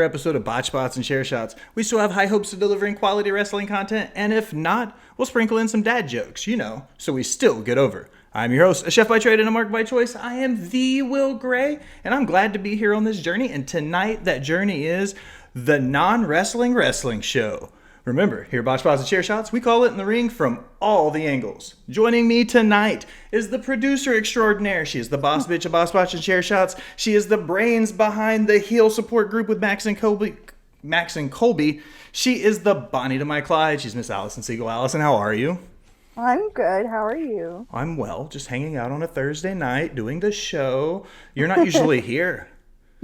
another episode of Botched Spots and Share Shots. We still have high hopes of delivering quality wrestling content, and if not, we'll sprinkle in some dad jokes, so we still get over. I'm your host, a chef by trade and a mark by choice. I am the Will Gray, and I'm glad to be here on this journey, and tonight that journey is the Non-Wrestling Wrestling Show. Remember, here at Botched Spots and Share Shots, we call it in the ring from all the angles. Joining me tonight is the producer extraordinaire. She is the boss bitch of Boss Spots and Share Shots. She is the brains behind the heel support group with Max and Colby. She is the Bonnie to my Clyde. She's Miss Allison Siegel. Allison, how are you? I'm good. How are you? I'm well. Just hanging out on a Thursday night, doing the show. You're not usually here.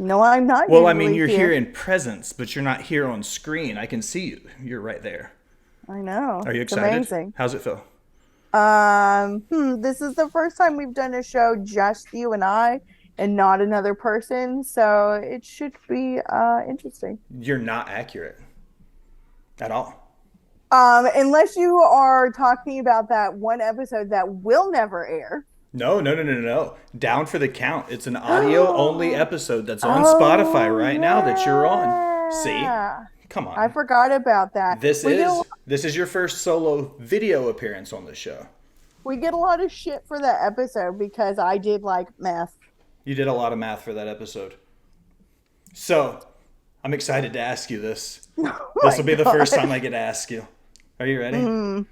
No, I'm not. Well, I mean, you're here in presence, but you're not here on screen. I can see you. You're right there. I know. Are you excited? It's amazing. How's it feel? This is the first time we've done a show just you and I and not another person, so it should be interesting. You're not accurate at all. Unless you are talking about that one episode that will never air. No. Down for the Count. It's an audio-only episode that's on Spotify right now that you're on. See? Come on. I forgot about that. This is your first solo video appearance on the show. We get a lot of shit for that episode because I did math. You did a lot of math for that episode. So, I'm excited to ask you this. This will be the first time I get to ask you. Are you ready?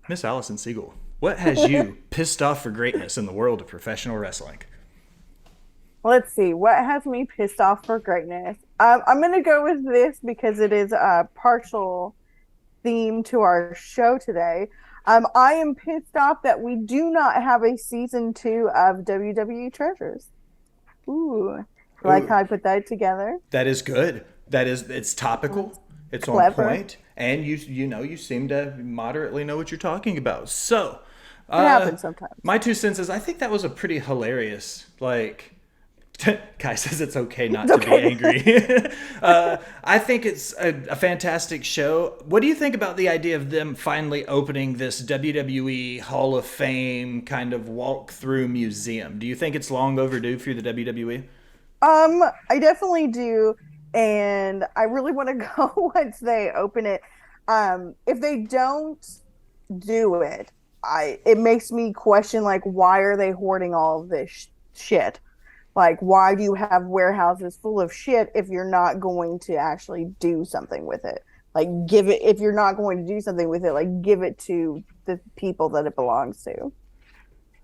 Miss Allison Siegel. What has you pissed off for greatness in the world of professional wrestling? Let's see. What has me pissed off for greatness? I'm going to go with this because it is a partial theme to our show today. I am pissed off that we do not have a season 2 of WWE Treasures. Ooh. Like how I put that together? That is good. It's topical. It's clever. On point. And you seem to moderately know what you're talking about. So, it happens sometimes. My 2 cents is I think that was a pretty hilarious, Kai says it's okay not to be angry. I think it's a fantastic show. What do you think about the idea of them finally opening this WWE Hall of Fame kind of walk-through museum? Do you think it's long overdue for the WWE? I definitely do. And I really want to go once they open it. If they don't do it, it makes me question, why are they hoarding all of this shit? Why do you have warehouses full of shit if you're not going to actually do something with it? If you're not going to do something with it, give it to the people that it belongs to.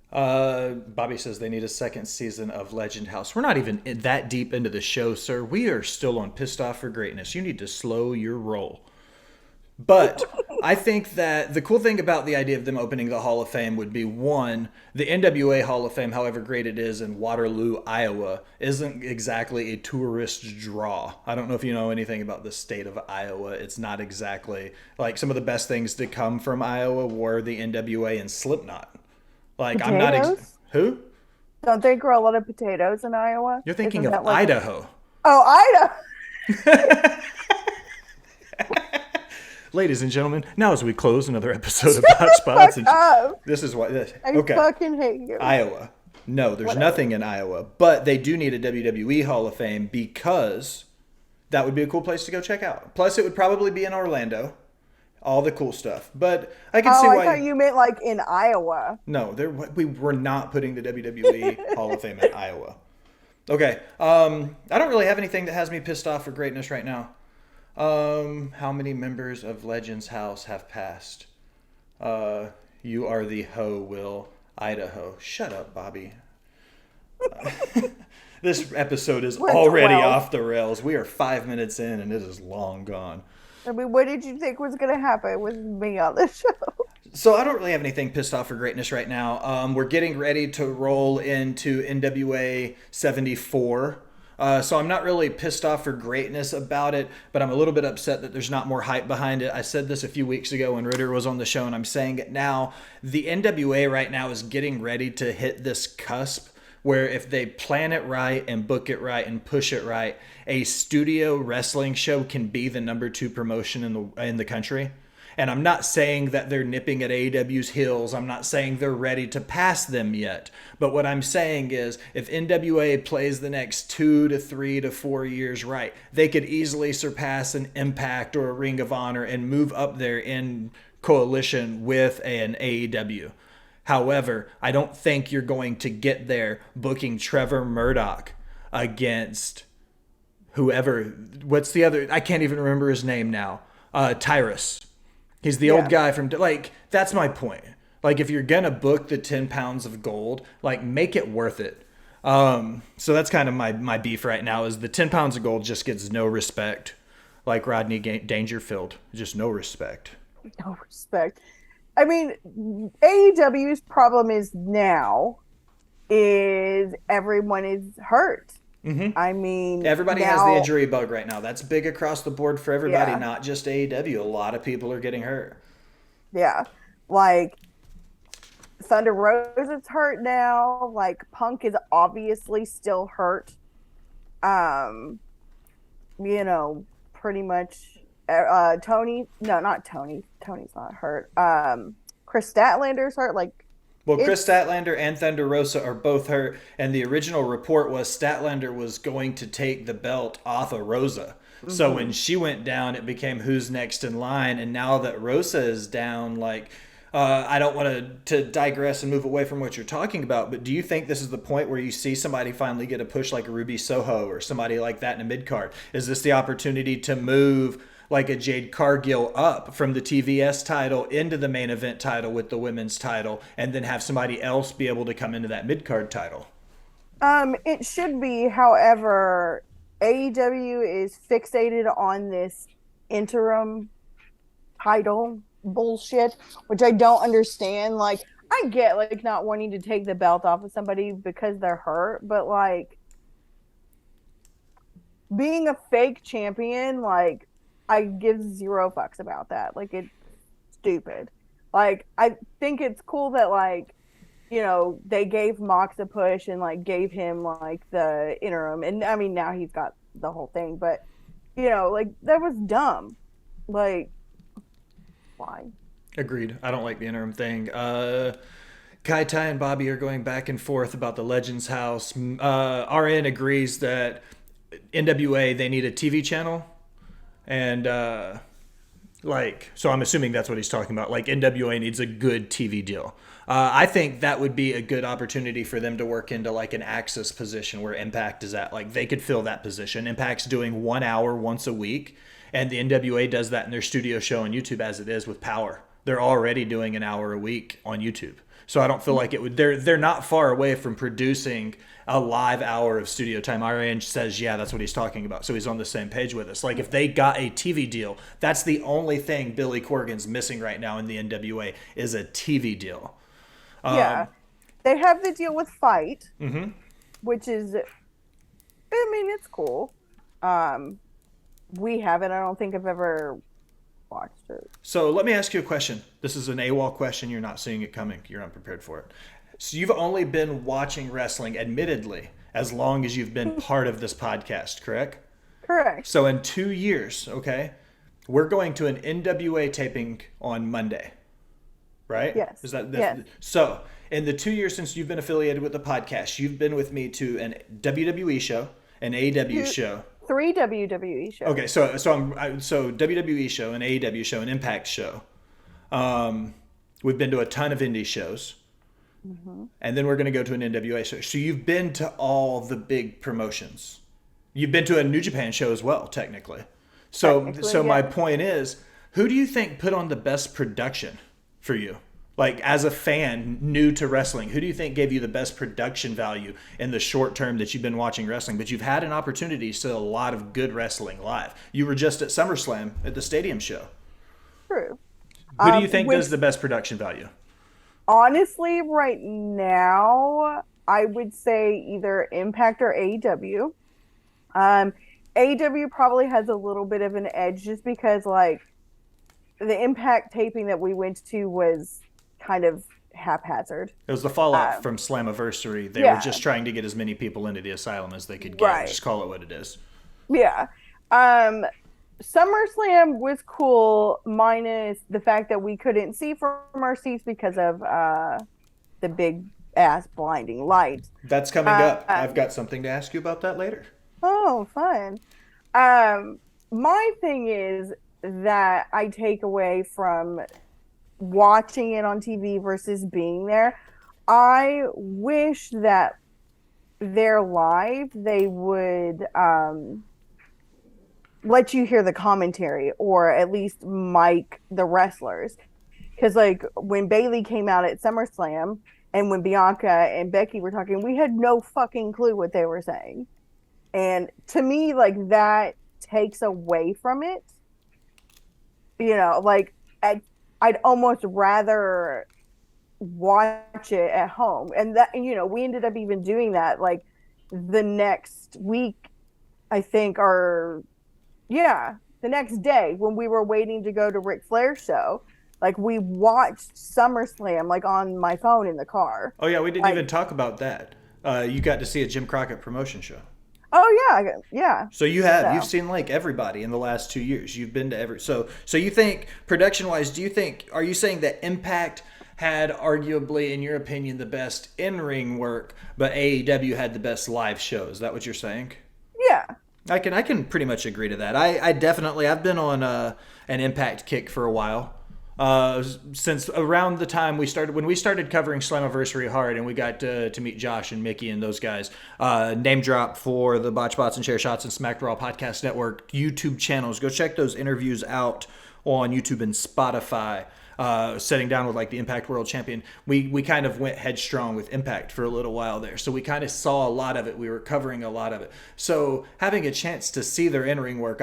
Bobby says they need a second season of Legend House. We're not even that deep into the show, sir. We are still on Pissed Off for Greatness. You need to slow your roll. But I think that the cool thing about the idea of them opening the Hall of Fame would be, one, the NWA Hall of Fame, however great it is in Waterloo, Iowa, isn't exactly a tourist draw. I don't know if you know anything about the state of Iowa. It's not exactly some of the best things to come from Iowa were the NWA and Slipknot. Potatoes? I'm not who? Don't they grow a lot of potatoes in Iowa? You're thinking of Idaho. Oh, Idaho. Ladies and gentlemen, now as we close another episode of Botched Spots, this is what this. I fucking hate you. Iowa. No, there's nothing in Iowa, but they do need a WWE Hall of Fame because that would be a cool place to go check out. Plus, it would probably be in Orlando. All the cool stuff. But I can see why. I thought you meant in Iowa. No, we were not putting the WWE Hall of Fame in Iowa. Okay. I don't really have anything that has me pissed off for greatness right now. How many members of Legends House have passed? You are the hoe, Will. Idaho. Shut up, Bobby. This episode is already off the rails. We are 5 minutes in and it is long gone. I mean, what did you think was going to happen with me on this show? So I don't really have anything pissed off for greatness right now. We're getting ready to roll into NWA 74. So I'm not really pissed off for greatness about it, but I'm a little bit upset that there's not more hype behind it. I said this a few weeks ago when Ritter was on the show, and I'm saying it now. The NWA right now is getting ready to hit this cusp where if they plan it right and book it right and push it right, a studio wrestling show can be the number 2 promotion in the country. And I'm not saying that they're nipping at AEW's heels. I'm not saying they're ready to pass them yet. But what I'm saying is if NWA plays the next 2 to 3 to 4 years right, they could easily surpass an Impact or a Ring of Honor and move up there in coalition with an AEW. However, I don't think you're going to get there booking Trevor Murdoch against whoever. What's the other? I can't even remember his name now. Tyrus. He's the old guy from, like, that's my point. Like, if you're going to book the 10 pounds of gold, like, make it worth it. So that's kind of my beef right now is the 10 pounds of gold just gets no respect. Like Rodney Dangerfield, just no respect. No respect. I mean, AEW's problem is now is everyone is hurt. Mm-hmm. I mean, everybody has the injury bug right now. That's big across the board for everybody, not just AEW. A lot of people are getting hurt. Yeah. Like, Thunder Rosa's hurt now. Like, Punk is obviously still hurt. You know, pretty much Tony. No, not Tony. Tony's not hurt. Chris Statlander's hurt. Like, well, Chris Statlander and Thunder Rosa are both hurt, and the original report was Statlander was going to take the belt off of Rosa. Mm-hmm. So when she went down, it became who's next in line, and now that Rosa is down, like, I don't want to digress and move away from what you're talking about, but do you think this is the point where you see somebody finally get a push like a Ruby Soho or somebody like that in a mid-card? Is this the opportunity to move like a Jade Cargill up from the TVS title into the main event title with the women's title and then have somebody else be able to come into that mid-card title? It should be. However, AEW is fixated on this interim title bullshit, which I don't understand. Like, I get, like, not wanting to take the belt off of somebody because they're hurt, but, like, being a fake champion, like, I give zero fucks about that. Like, it's stupid. Like, I think it's cool that, like, you know, they gave Mox a push and, like, gave him, like, the interim. And, I mean, now he's got the whole thing. But, you know, like, that was dumb. Like, why? Agreed. I don't like the interim thing. Kai Tai and Bobby are going back and forth about the Legends House. RN agrees that NWA, they need a TV channel. And, so I'm assuming that's what he's talking about. Like, NWA needs a good TV deal. I think that would be a good opportunity for them to work into, like, an Axis position where Impact is at. Like, they could fill that position. Impact's doing 1 hour once a week, and the NWA does that in their studio show on YouTube as it is with Power. They're already doing an hour a week on YouTube. So I don't feel like it would. They're not far away from producing a live hour of studio time. Ariane says, yeah, that's what he's talking about. So he's on the same page with us. Like, if they got a TV deal, that's the only thing Billy Corgan's missing right now in the NWA is a TV deal. Yeah. They have the deal with Fight, mm-hmm. which is, I mean, it's cool. We haven't. I don't think I've ever watched it. So let me ask you a question. This is an AWOL question. You're not seeing it coming. You're unprepared for it. So you've only been watching wrestling, admittedly, as long as you've been part of this podcast, correct? Correct. So in 2 years, okay, we're going to an NWA taping on Monday, right? Yes. Yes. So in the 2 years since you've been affiliated with the podcast, you've been with me to an WWE show, an AEW show. 3 WWE shows. Okay, so WWE show, an AEW show, an Impact show. We've been to a ton of indie shows. Mm-hmm. And then we're going to go to an NWA show. So you've been to all the big promotions. You've been to a New Japan show as well, technically. So my point is, who do you think put on the best production for you? Like, as a fan new to wrestling, who do you think gave you the best production value in the short term that you've been watching wrestling? But you've had an opportunity to see a lot of good wrestling live. You were just at SummerSlam at the stadium show. True. Who do you think does the best production value? Honestly, right now, I would say either Impact or AEW. AEW probably has a little bit of an edge just because, like, the Impact taping that we went to was kind of haphazard. It was the fallout from Slammiversary. They were just trying to get as many people into the asylum as they could get. Right. Just call it what it is. Yeah. SummerSlam was cool, minus the fact that we couldn't see from our seats because of the big ass blinding lights. That's coming up. I've got something to ask you about that later. Oh, fun. Um, my thing is that I take away from watching it on TV versus being there. I wish that they're live, they would let you hear the commentary or at least mic the wrestlers. Because like when Bailey came out at SummerSlam and when Bianca and Becky were talking, we had no fucking clue what they were saying. And to me, like that takes away from it. Like I'd almost rather watch it at home. And that, we ended up even doing that like the next week, I think, or yeah, the next day when we were waiting to go to Ric Flair's show. Like we watched SummerSlam like on my phone in the car. Oh yeah, we didn't Like, even talk about that. You got to see a Jim Crockett promotion show. oh yeah, yeah. So you've seen like everybody in the last 2 years. You've been to so you think production wise, are you saying that Impact had arguably, in your opinion, the best in-ring work, but AEW had the best live shows? Is that what you're saying? Yeah. I can pretty much agree to that. I've been on an Impact kick for a while. Since around the time when we started covering Slammiversary hard, and we got to meet Josh and Mickey and those guys. Name drop for the Botched, Bots, and Chair Shots and Smack Raw Podcast Network YouTube channels. Go check those interviews out on YouTube and Spotify. Sitting down with like the Impact World Champion, we kind of went headstrong with Impact for a little while there, so we kind of saw a lot of it. We were covering a lot of it, so having a chance to see their in-ring work,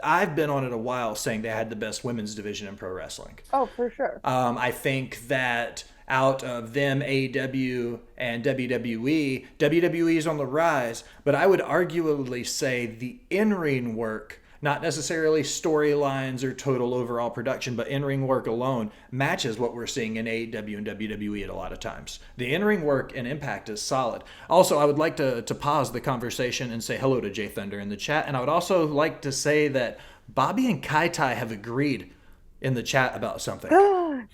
I've been on it a while, saying they had the best women's division in pro wrestling. Oh, for sure. I think that out of them, AEW and WWE is on the rise, but I would arguably say the in-ring work, not necessarily storylines or total overall production, but in-ring work alone matches what we're seeing in AEW and WWE at a lot of times. The in-ring work and Impact is solid. Also, I would like to pause the conversation and say hello to Jay Thunder in the chat, and I would also like to say that Bobby and Kai Tai have agreed in the chat about something.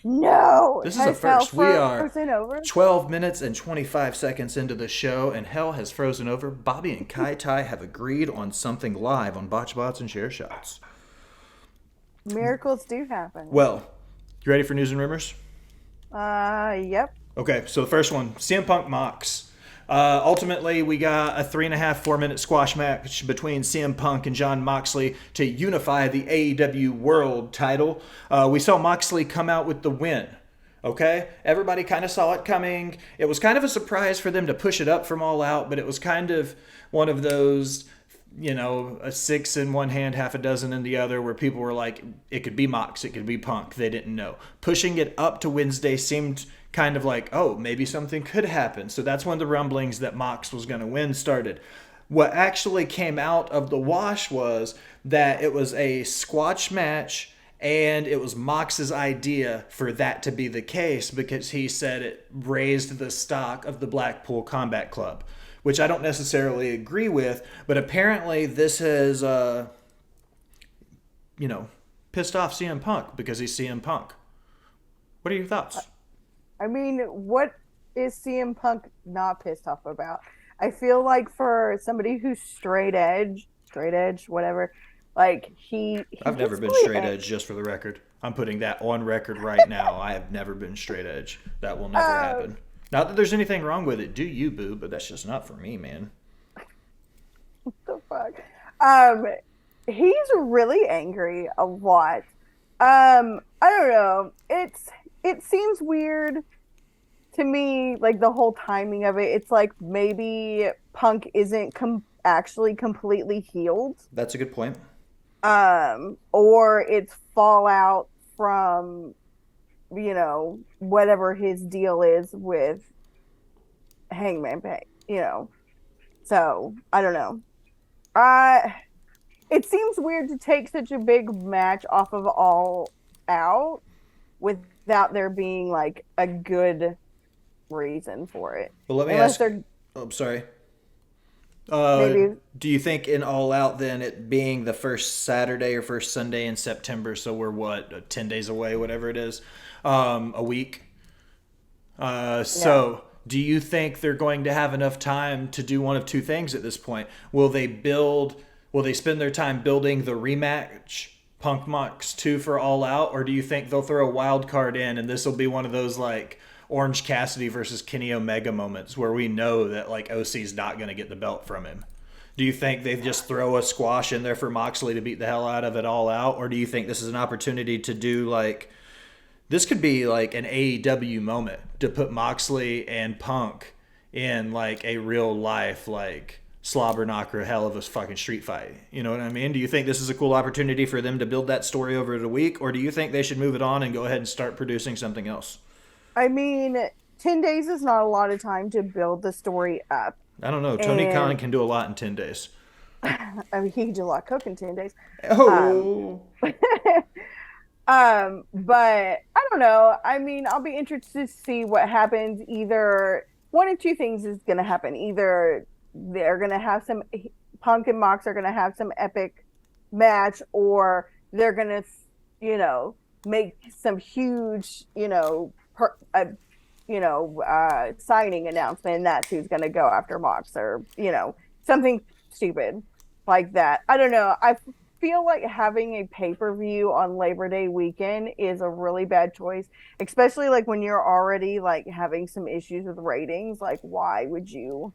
No. This is a first. We are over? 12 minutes and 25 seconds into the show, and hell has frozen over. Bobby and Kai Tai have agreed on something live on Botch Bots and Share Shots. Miracles do happen. Well, you ready for news and rumors? Yep. Okay, so the first one, CM Punk Mox. Ultimately, we got a 3.5-4 minute squash match between CM Punk and Jon Moxley to unify the AEW World title. We saw Moxley come out with the win. Okay? Everybody kind of saw it coming. It was kind of a surprise for them to push it up from All Out, but it was kind of one of those, a 6 in one hand, half a dozen in the other, where people were like, it could be Mox, it could be Punk. They didn't know. Pushing it up to Wednesday seemed kind of like, oh, maybe something could happen. So that's when the rumblings that Mox was going to win started. What actually came out of the wash was that it was a squash match, and it was Mox's idea for that to be the case because he said it raised the stock of the Blackpool Combat Club, which I don't necessarily agree with, but apparently this has, pissed off CM Punk because he's CM Punk. What are your thoughts? I mean, what is CM Punk not pissed off about? I feel like for somebody who's straight edge, whatever, like I've never been straight edge, just for the record. I'm putting that on record right now. I have never been straight edge. That will never happen. Not that there's anything wrong with it. Do you, boo? But that's just not for me, man. What the fuck? He's really angry a lot. I don't know. It seems weird to me, like the whole timing of it. It's like maybe Punk isn't actually completely healed. That's a good point. Or it's fallout from, whatever his deal is with Hangman Page, So, I don't know. It seems weird to take such a big match off of All Out without there being like a good reason for it. Well, let me ask. I'm sorry. Maybe. Do you think in All Out then it being the first Saturday or first Sunday in September, so we're what, 10 days away, whatever it is, a week? Yeah. Do you think they're going to have enough time to do one of two things at this point? Will they spend their time building the rematch Punk Mox 2 for All Out, or do you think they'll throw a wild card in and this will be one of those like Orange Cassidy versus Kenny Omega moments where we know that like OC's not going to get the belt from him? Do you think they just throw a squash in there for Moxley to beat the hell out of it All Out, or do you think this is an opportunity to do like this could be like an AEW moment to put Moxley and Punk in like a real life like slobber knocker hell of a fucking street fight? You know what I mean? Do you think this is a cool opportunity for them to build that story over the week, or do you think they should move it on and go ahead and start producing something else? I mean, 10 days is not a lot of time to build the story up. I don't know. Tony Khan And can do a lot in 10 days. I mean, he can do a lot of cooking 10 days. Um, Oh. but I don't know. I mean, I'll be interested to see what happens. Either one of two things is going to happen. Either they're going to have some Punk and Mox are going to have some epic match, or they're going to, make some huge, signing announcement, and that's who's going to go after Mox, or something stupid like that. I don't know. I feel like having a pay-per-view on Labor Day weekend is a really bad choice, especially like when you're already like having some issues with ratings. Like, why would you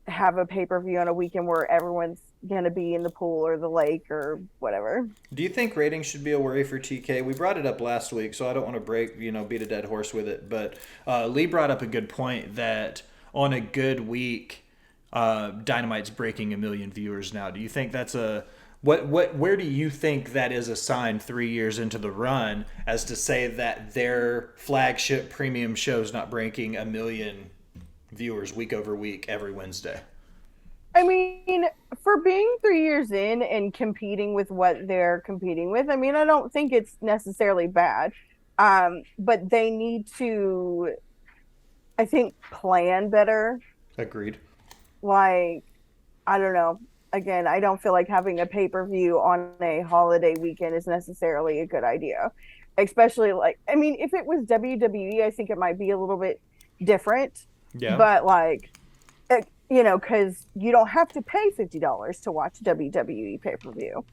have a pay-per-view on a weekend where everyone's gonna be in the pool or the lake or whatever? Do you think ratings should be a worry for TK? We brought it up last week, so I don't want to beat a dead horse with it. But Lee brought up a good point that on a good week, Dynamite's breaking 1 million viewers now. Do you think that's a where do you think that is a sign 3 years into the run as to say that their flagship premium show's not breaking 1 million viewers week over week every Wednesday? I mean, for being 3 years in and competing with what they're competing with, I mean, I don't think it's necessarily bad. But they need to, I think, plan better. Agreed. Like, I don't know. Again, I don't feel like having a pay-per-view on a holiday weekend is necessarily a good idea. Especially like, I mean, if it was WWE, I think it might be a little bit different. Yeah. But like, because you don't have to pay $50 to watch WWE pay-per-view.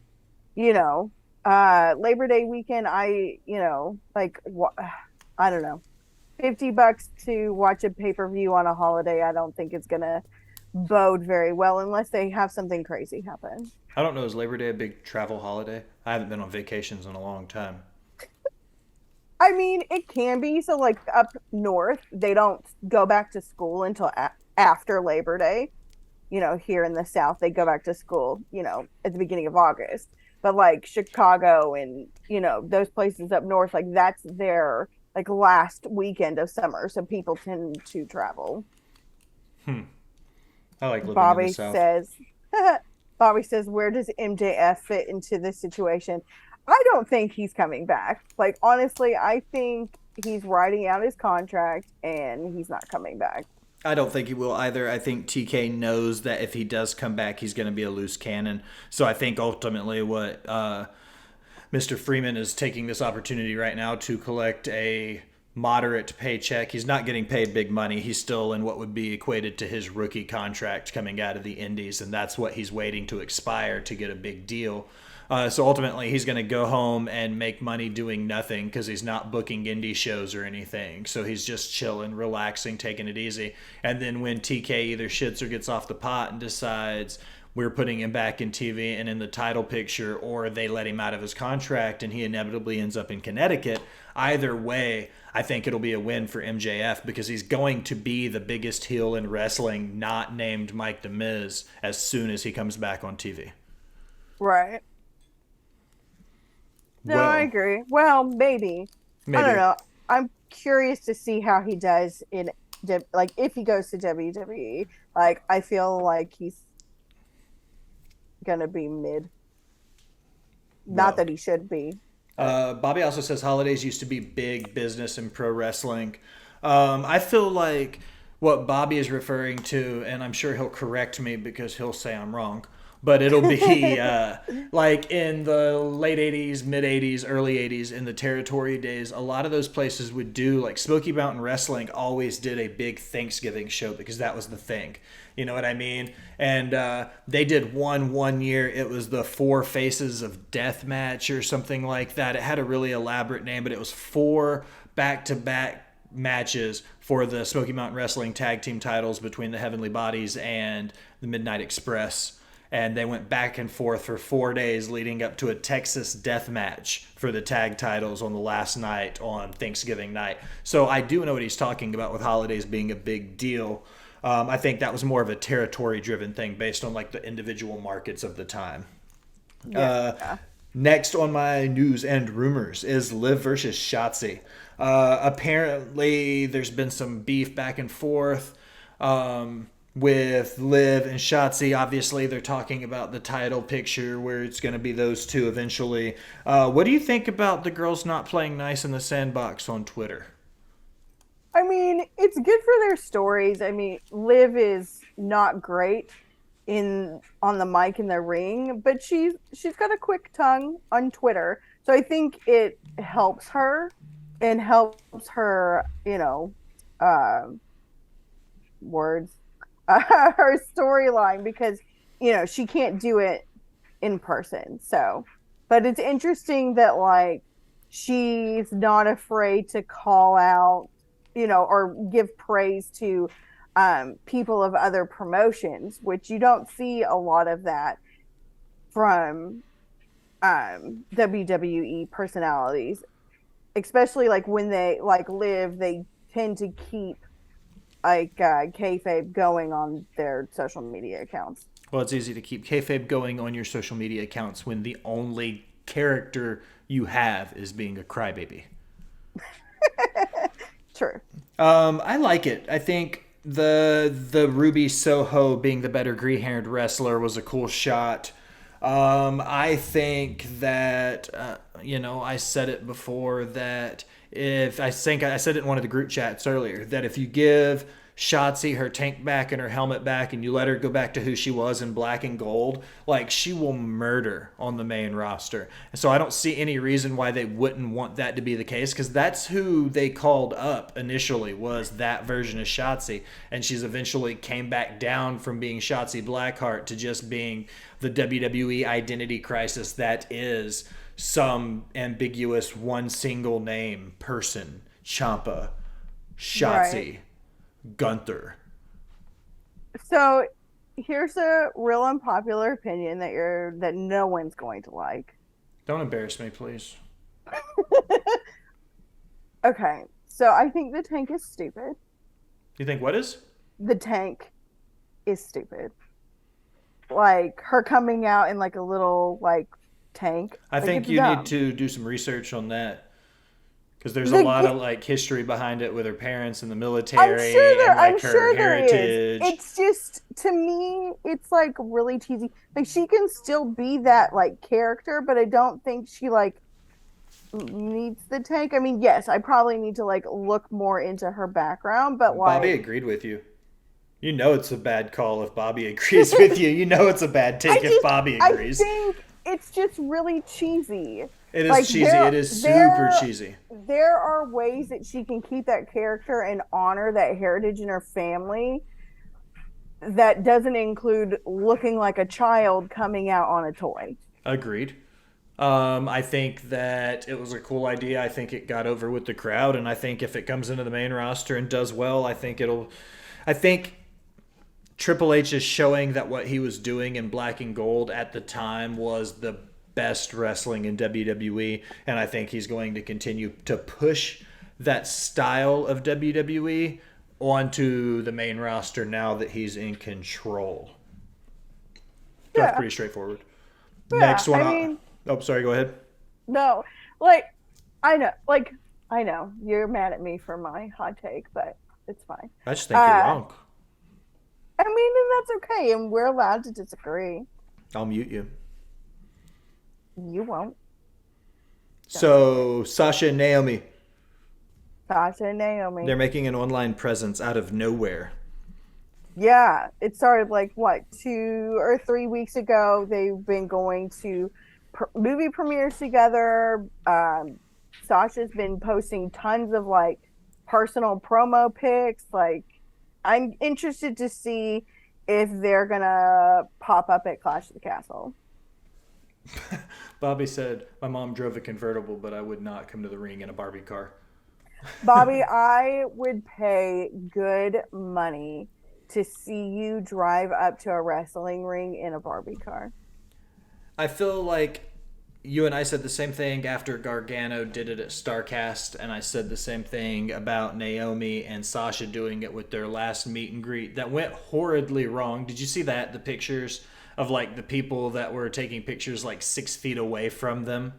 Labor Day weekend, I don't know, $50 to watch a pay-per-view on a holiday. I don't think it's gonna bode very well unless they have something crazy happen. I don't know. Is Labor Day a big travel holiday? I haven't been on vacations in a long time. I mean, it can be. So, like up north, they don't go back to school until after Labor Day. Here in the South, they go back to school, at the beginning of August. But like Chicago and, those places up north, like that's their like last weekend of summer. So people tend to travel. I like living in the Bobby South. says, Bobby says, where does MJF fit into this situation? I don't think he's coming back. Like, honestly, I think he's writing out his contract and he's not coming back. I don't think he will either. I think TK knows that if he does come back, he's going to be a loose cannon. So I think ultimately what Mr. Freeman is taking this opportunity right now to collect a moderate paycheck. He's not getting paid big money. He's still in what would be equated to his rookie contract coming out of the Indies, and that's what he's waiting to expire to get a big deal. So ultimately, he's going to go home and make money doing nothing because he's not booking indie shows or anything. So he's just chilling, relaxing, taking it easy. And then when TK either shits or gets off the pot and decides we're putting him back in TV and in the title picture, or they let him out of his contract and he inevitably ends up in Connecticut, either way, I think it'll be a win for MJF because he's going to be the biggest heel in wrestling, not named Mike The Miz, as soon as he comes back on TV. Right. No, I agree. Well, maybe. I don't know. I'm curious to see how he does in, like, if he goes to WWE. Like, I feel like he's gonna be mid. Not that he should be. Bobby also says holidays used to be big business in pro wrestling. I feel like what Bobby is referring to, and I'm sure he'll correct me because he'll say I'm wrong, but it'll be like in the late 80s, mid 80s, early 80s, in the territory days, a lot of those places would do, like Smoky Mountain Wrestling always did a big Thanksgiving show because that was the thing. You know what I mean? And they did one year. It was the Four Faces of Death match or something like that. It had a really elaborate name, but it was 4 back-to-back matches for the Smoky Mountain Wrestling tag team titles between the Heavenly Bodies and the Midnight Express. And they went back and forth for 4 days leading up to a Texas death match for the tag titles on the last night on Thanksgiving night. So I do know what he's talking about with holidays being a big deal. I think that was more of a territory driven thing based on like the individual markets of the time. Yeah. Next on my news and rumors is Liv versus Shotzi. Apparently, there's been some beef back and forth with Liv and Shotzi. Obviously, they're talking about the title picture where it's going to be those two eventually. What do you think about the girls not playing nice in the sandbox on Twitter? I mean, it's good for their stories. I mean, Liv is not great on the mic in the ring, but she's got a quick tongue on Twitter. So I think it helps her and helps her, words, her storyline because, she can't do it in person. So, but it's interesting that like she's not afraid to call out, or give praise to people of other promotions, which you don't see a lot of that from WWE personalities, especially like when they like Liv, they tend to keep like kayfabe going on their social media accounts. Well, it's easy to keep kayfabe going on your social media accounts when the only character you have is being a crybaby. True. I like it. I think the Ruby Soho being the better green-haired wrestler was a cool shot. I think that I said it before that I said it in one of the group chats earlier that if you give Shotzi her tank back and her helmet back and you let her go back to who she was in black and gold, like she will murder on the main roster. And so I don't see any reason why they wouldn't want that to be the case because that's who they called up initially was that version of Shotzi. And she's eventually came back down from being Shotzi Blackheart to just being the WWE identity crisis that is some ambiguous one single name person, Ciampa, Shotzi. Right. Gunther. So here's a real unpopular opinion that no one's going to like. Don't embarrass me, please. Okay, so I think the tank is stupid. You think what is? The tank is stupid. Like her coming out in like a little like tank. I like, think you dumb. need to do some research on that because there's a lot of like history behind it with her parents in the military and like her heritage. It's just to me, it's like really cheesy. Like she can still be that like character, but I don't think she like needs the tank. I mean, yes, I probably need to like look more into her background, but like Bobby agreed with you. You know it's a bad call if Bobby agrees with you. You know it's a bad take if Bobby agrees. I think it's just really cheesy. It is like, cheesy. It is super cheesy. There are ways that she can keep that character and honor that heritage in her family that doesn't include looking like a child coming out on a toy. Agreed. I think that it was a cool idea. I think it got over with the crowd, and I think if it comes into the main roster and does well, I think Triple H is showing that what he was doing in black and gold at the time was the best wrestling in WWE, and I think he's going to continue to push that style of WWE onto the main roster now that he's in control. Yeah. That's pretty straightforward. Yeah, next one. Sorry, go ahead. No, I know you're mad at me for my hot take, but it's fine. I just think you're wrong. I mean, and that's okay, and we're allowed to disagree. I'll mute you. You won't. So, Sasha and Naomi. Sasha and Naomi. They're making an online presence out of nowhere. Yeah, it started like what, 2 or 3 weeks ago. They've been going to movie premieres together. Sasha's been posting tons of like personal promo pics. Like, I'm interested to see if they're gonna pop up at Clash of the Castle. Bobby said, "My mom drove a convertible, but I would not come to the ring in a Barbie car." Bobby, I would pay good money to see you drive up to a wrestling ring in a Barbie car. I feel like you and I said the same thing after Gargano did it at Starcast, and I said the same thing about Naomi and Sasha doing it with their last meet and greet that went horridly wrong. Did you see that? The pictures of like the people that were taking pictures like 6 feet away from them,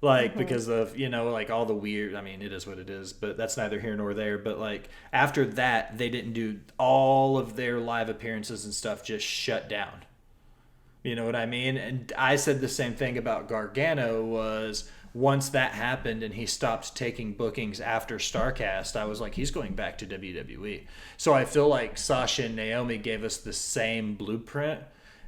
like because of like all the weird. I mean, it is what it is, but that's neither here nor there. But like after that, they didn't do all of their live appearances and stuff. Just shut down. You know what I mean? And I said the same thing about Gargano. Was once that happened and he stopped taking bookings after Starcast, I was like, he's going back to WWE. So I feel like Sasha and Naomi gave us the same blueprint.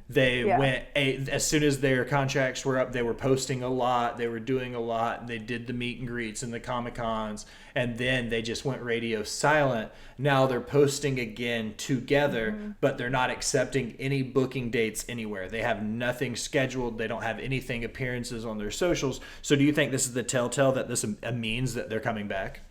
They went as soon as their contracts were up, they were posting a lot, they were doing a lot, they did the meet and greets and the Comic Cons, and then they just went radio silent. Now they're posting again together, but they're not accepting any booking dates anywhere. They have nothing scheduled, they don't have anything appearances on their socials. So do you think this is the telltale that this means that they're coming back?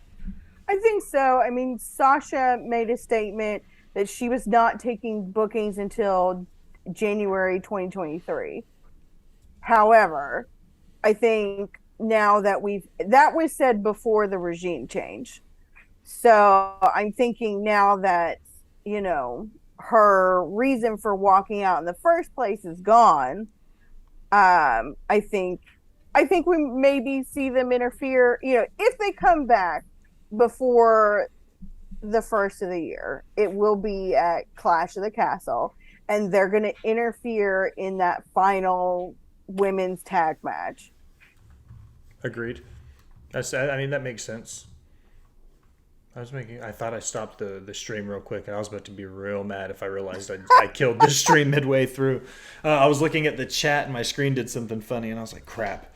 I think so. I mean, Sasha made a statement that she was not taking bookings until January 2023. However, I think now that that was said before the regime change. So I'm thinking now that, her reason for walking out in the first place is gone. I think we maybe see them interfere, if they come back before the first of the year, it will be at Clash of the Castle. And they're going to interfere in that final women's tag match. Agreed. I mean, that makes sense. I thought I stopped the stream real quick, and I was about to be real mad if I realized I killed the stream midway through. I was looking at the chat, and my screen did something funny, and I was like, crap.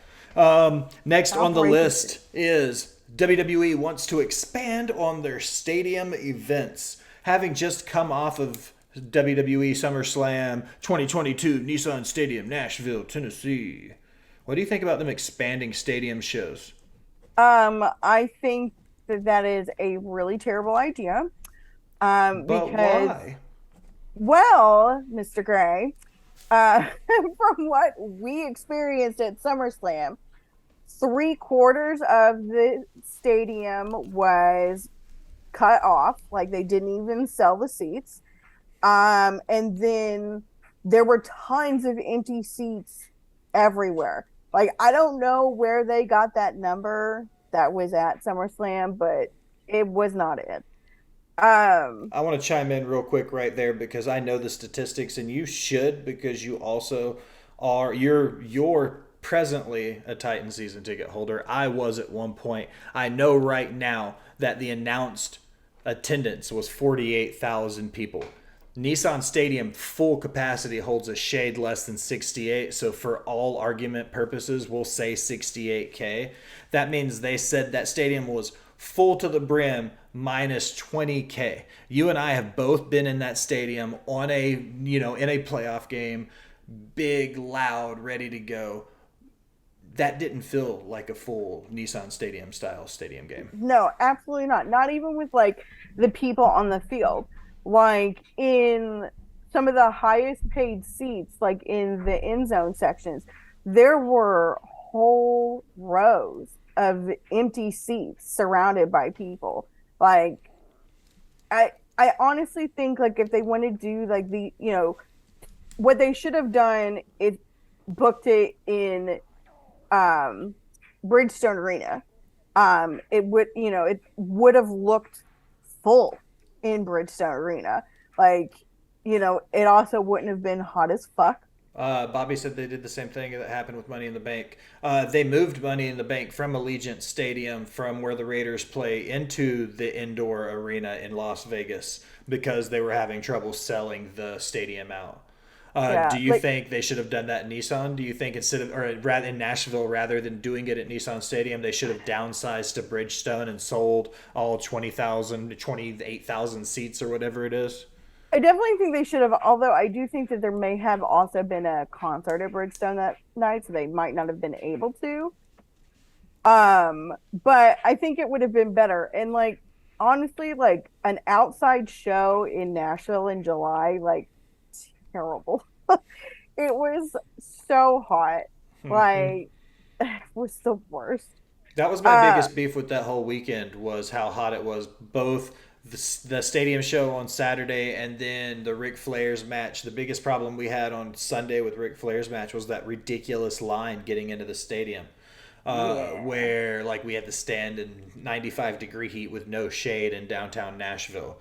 Next on the list is WWE wants to expand on their stadium events. Having just come off of WWE SummerSlam 2022, Nissan Stadium, Nashville, Tennessee. What do you think about them expanding stadium shows? I think that is a really terrible idea. But Because, why? well, Mr. Gray, from what we experienced at SummerSlam, 3/4 of the stadium was cut off. Like, they didn't even sell the seats. And then there were tons of empty seats everywhere. Like, I don't know where they got that number that was at SummerSlam, but it was not it. I want to chime in real quick right there because I know the statistics, and you should, because you also you're presently a Titan season ticket holder. I was at one point. I know right now that the announced attendance was 48,000 people. Nissan Stadium full capacity holds a shade less than 68, so for all argument purposes, we'll say 68K. That means they said that stadium was full to the brim minus 20K. You and I have both been in that stadium on in a playoff game, big, loud, ready to go. That didn't feel like a full Nissan Stadium style stadium game. No, absolutely not. Not even with like the people on the field. Like in some of the highest paid seats, like in the end zone sections, there were whole rows of empty seats surrounded by people. Like, I honestly think like if they want to do like what they should have done is booked it in Bridgestone Arena. It would have looked full in Bridgestone Arena. Like, it also wouldn't have been hot as fuck. Bobby said they did the same thing that happened with Money in the Bank. They moved Money in the Bank from Allegiant Stadium, from where the Raiders play, into the indoor arena in Las Vegas because they were having trouble selling the stadium out. Do Yeah, you like think they should have done that in Nissan? Do you think instead of, or rather in Nashville, rather than doing it at Nissan Stadium, they should have downsized to Bridgestone and sold all 20,000, 28,000 seats or whatever it is? I definitely think they should have, although I do think that there may have also been a concert at Bridgestone that night, so they might not have been able to. But I think it would have been better. And like honestly, like an outside show in Nashville in July, like terrible. It was so hot. Like it was the worst. That was my Uh biggest beef with that whole weekend was how hot it was. Both the stadium show on Saturday and then the Ric Flair's match. The biggest problem we had on Sunday with Ric Flair's match was that ridiculous line getting into the stadium, yeah. where like we had to stand in 95-degree heat with no shade in downtown Nashville.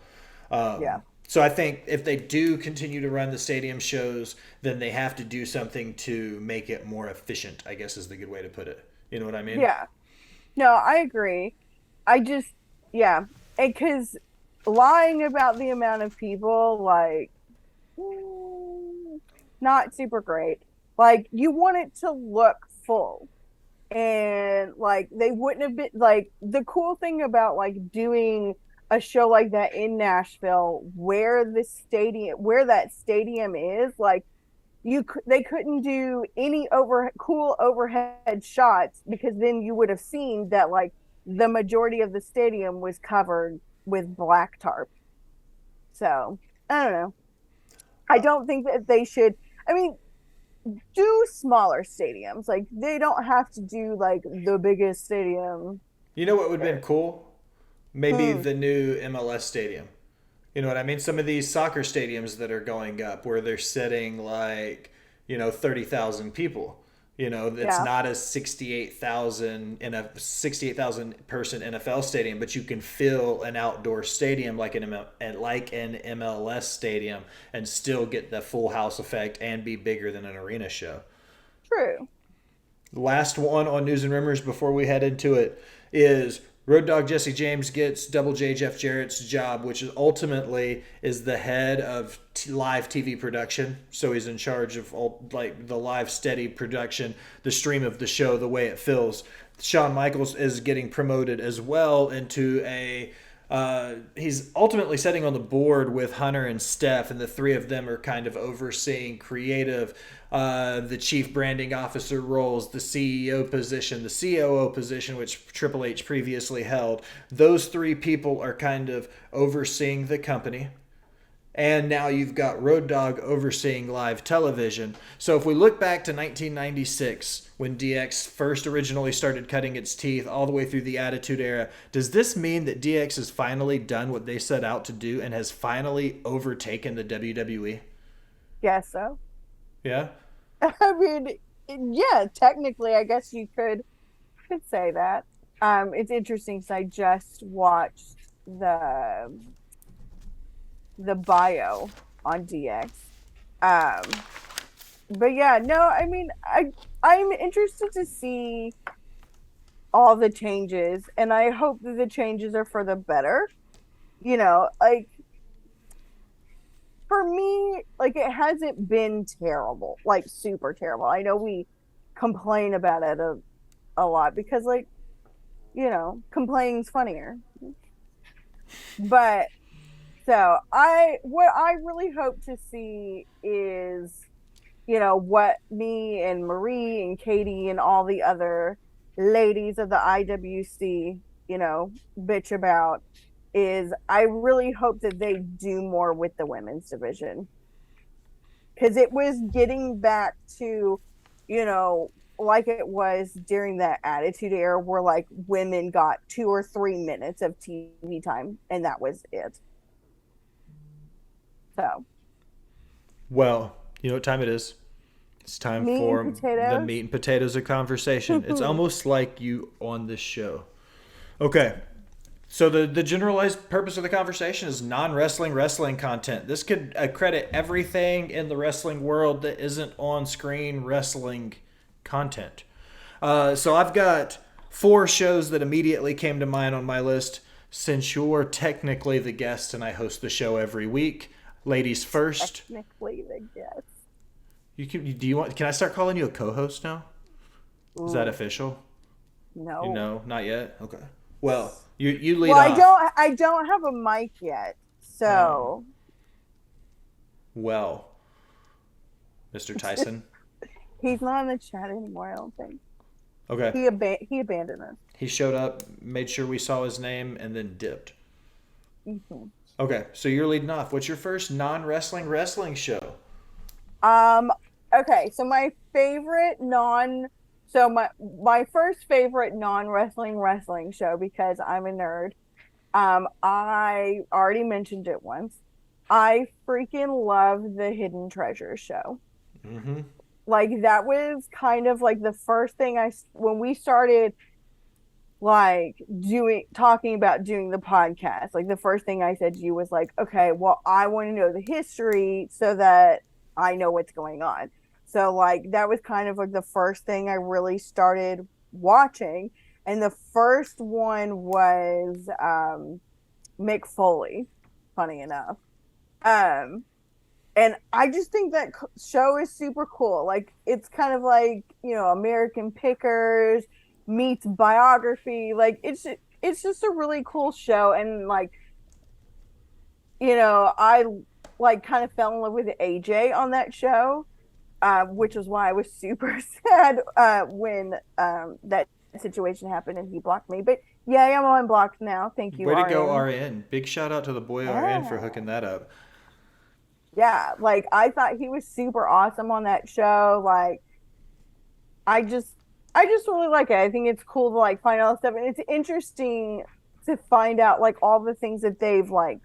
Yeah. So I think if they do continue to run the stadium shows, then they have to do something to make it more efficient, I guess is the good way to put it. You know what I mean? Yeah. No, I agree. I just yeah. Because lying about the amount of people, like mm, not super great. Like you want it to look full. And like they wouldn't have been like the cool thing about like doing a show like that in Nashville where that stadium is like they couldn't do any cool overhead shots because then you would have seen that like the majority of the stadium was covered with black tarp. So I don't know. I don't think that they should. I mean, do smaller stadiums. Like they don't have to do like the biggest stadium. You know what would have been cool? Maybe Hmm. the new MLS stadium. You know what I mean? Some of these soccer stadiums that are going up where they're sitting like, 30,000 people. It's Yeah, not a 68,000 in a 68,000 person NFL stadium, but you can fill an outdoor stadium like an MLS stadium and still get the full house effect and be bigger than an arena show. true. The last one on news and rumors before we head into it is Road Dogg Jesse James gets Double J Jeff Jarrett's job, which is ultimately is the head of live TV production. So he's in charge of all, like the live steady production, the stream of the show, the way it feels. Shawn Michaels is getting promoted as well into a he's ultimately sitting on the board with Hunter and Steph, and the three of them are kind of overseeing creative, the chief branding officer roles, the CEO position, the COO position, which Triple H previously held. Those three people are kind of overseeing the company. And now you've got Road Dogg overseeing live television. So if we look back to 1996, when DX first originally started cutting its teeth all the way through the Attitude Era, does this mean that DX has finally done what they set out to do and has finally overtaken the WWE? Guess so. Yeah? I mean, yeah, technically, I guess you could say that. It's interesting because I just watched the bio on DX. Um, but yeah, no, I mean, I'm interested to see all the changes, and I hope that the changes are for the better. Like for me, like it hasn't been terrible, like super terrible. I know we complain about it a lot because, like, complaining's funnier. But so what I really hope to see is, what me and Marie and Katie and all the other ladies of the IWC, bitch about is I really hope that they do more with the women's division because it was getting back to, like it was during that Attitude Era where like women got 2 or 3 minutes of TV time and that was it. So Well, you know what time it is? It's time meat and for the potatoes. meat and potatoes of conversation. It's almost like you on this show. Okay. So the generalized purpose of the conversation is non-wrestling wrestling content. This could accredit everything in the wrestling world that isn't on-screen wrestling content. So I've got four shows that immediately came to mind on my list. Since you're technically the guest and I host the show every week, ladies first. Technically the guest. You can. Do you want? Can I start calling you a co-host now? Ooh, Is that official? no. You know, not yet. Okay. Well, you lead Well, off. I don't have a mic yet, Um, so well, Mr. Tyson. he's not in the chat anymore. I don't think Okay. he abandoned us. He showed up, made sure we saw his name, and then dipped. Hmm. Okay, so you're leading off. What's your first non-wrestling wrestling show? Um. Okay, so my first favorite non wrestling show, because I'm a nerd. I already mentioned it once. I freaking love the Hidden Treasures show. Mm-hmm. Like that was kind of like the first thing when we started like talking about doing the podcast. Like the first thing I said to you was like, okay, well, I want to know the history so that I know what's going on. So like that was kind of like the first thing I really started watching. And the first one was Mick Foley, funny enough. Um and I just think that show is super cool. Like it's kind of like, American Pickers meets biography. Like it's just a really cool show. And like, I like kind of fell in love with AJ on that show, which is why I was super sad when that situation happened and he blocked me. But yeah, I'm unblocked now. Thank you, Way to go, RN. RN. Big shout out to the boy RN for Yeah. hooking that up. Yeah, like I thought he was super awesome on that show. Like I just I just really like it. I think it's cool to like find all the stuff, and it's interesting to find out like all the things that they've like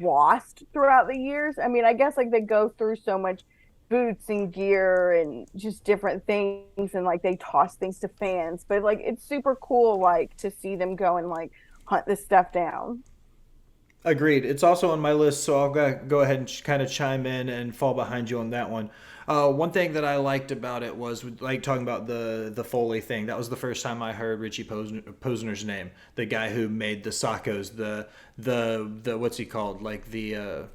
lost throughout the years. I mean, I guess like they go through so much boots and gear and just different things, and like they toss things to fans, but like it's super cool like to see them go and like hunt this stuff down. Agreed. It's also on my list, so I'll go ahead and kind of chime in and fall behind you on that one. One thing that I liked about it was like talking about the Foley thing. That was the first time I heard Richie Posner's name, the guy who made the Sockos, the what's he called, like the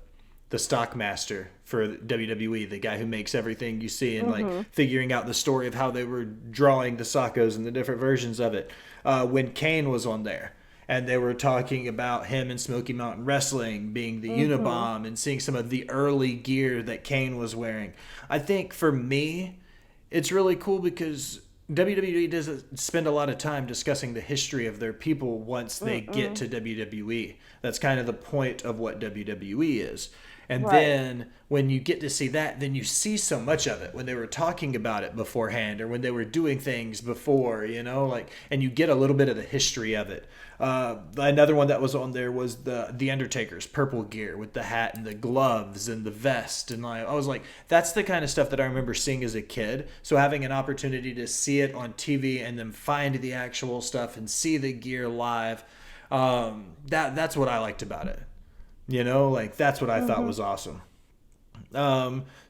stockmaster for WWE, the guy who makes everything you see, and like Mm-hmm. figuring out the story of how they were drawing the Sockos and the different versions of it. When Kane was on there, and they were talking about him and Smoky Mountain Wrestling being the Mm-hmm. Unabomb and seeing some of the early gear that Kane was wearing. I think for me, it's really cool because WWE doesn't spend a lot of time discussing the history of their people once they get Mm-mm. to WWE. That's kind of the point of what WWE is. And Right. then when you get to see that, then you see so much of it when they were talking about it beforehand or when they were doing things before, like, and you get a little bit of the history of it. Another one that was on there was the Undertaker's purple gear with the hat and the gloves and the vest, and I was like, that's the kind of stuff that I remember seeing as a kid. So having an opportunity to see it on TV and then find the actual stuff and see the gear live, that's what I liked about it. Like that's what I thought Mm-hmm. was awesome.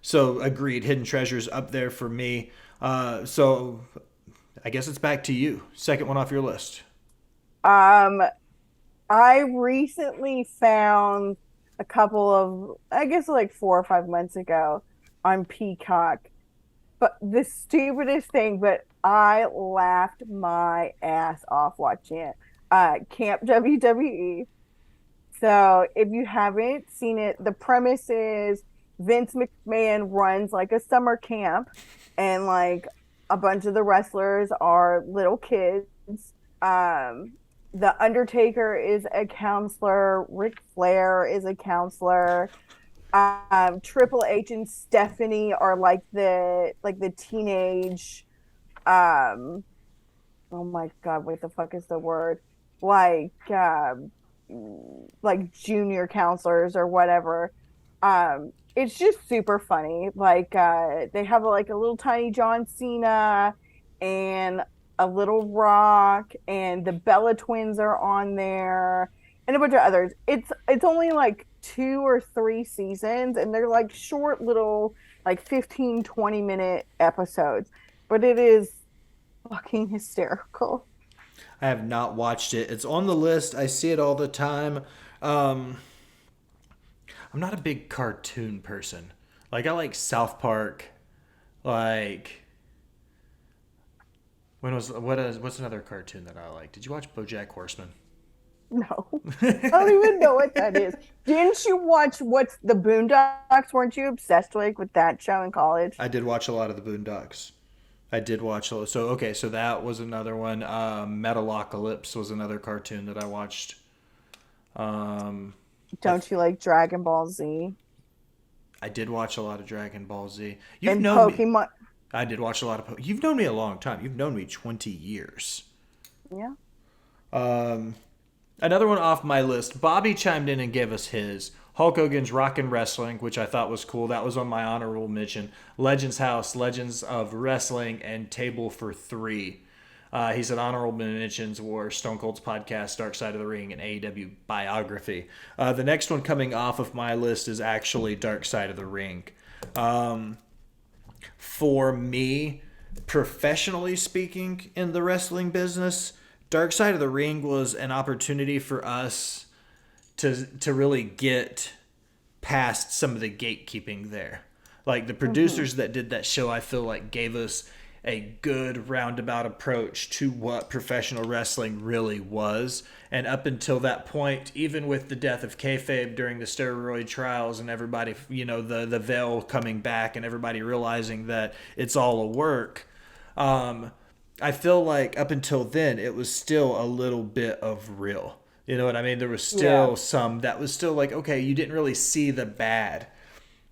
So agreed, Hidden Treasures up there for me. So I guess it's back to you. Second one off your list. Um, I recently found a couple of, I guess like 4 or 5 months ago on Peacock, but the stupidest thing, but I laughed my ass off watching it. Camp WWE. So if you haven't seen it, the premise is Vince McMahon runs like a summer camp, and like a bunch of the wrestlers are little kids. Um, the Undertaker is a counselor. Ric Flair is a counselor. Triple H and Stephanie are like the teenage. Um, oh my God, what the fuck is the word? Like like junior counselors or whatever. It's just super funny. Like they have like a little tiny John Cena and a Little Rock, and the Bella Twins are on there, and a bunch of others. It's only like 2 or 3 seasons, and they're like short little like 15-20 minute episodes, but it is fucking hysterical. I have not watched it. It's on the list. I see it all the time. Um, I'm not a big cartoon person. Like I like South Park. Like what's another cartoon that I like? Did you watch BoJack Horseman? No. I don't even know what that is. Didn't you watch what's the Boondocks? Weren't you obsessed with that show in college? I did watch a lot of the Boondocks. I did watch so okay, so that was another one. Metalocalypse was another cartoon that I watched. Um, Don't you like Dragon Ball Z I did watch a lot of Dragon Ball Z. You've and known me. Pokemon? I did watch a lot of. You've known me a long time. You've known me 20 years. Yeah. Um, Another one off my list. Bobby chimed in and gave us his. Hulk Hogan's Rockin' Wrestling, which I thought was cool. That was on my honorable mention. Legends House, Legends of Wrestling, and Table for Three. He said honorable mentions were Stone Cold's podcast, Dark Side of the Ring, and AEW biography. The next one coming off of my list is actually Dark Side of the Ring. For me, professionally speaking, in the wrestling business, Dark Side of the Ring was an opportunity for us to really get past some of the gatekeeping there. Like the producers that did that show, I feel like gave us a good roundabout approach to what professional wrestling really was. And up until that point, even with the death of kayfabe during the steroid trials and everybody, the veil coming back and everybody realizing that it's all a work, I feel like up until then, it was still a little bit of real. You know what I mean? There was still some that was still like, okay, you didn't really see the bad.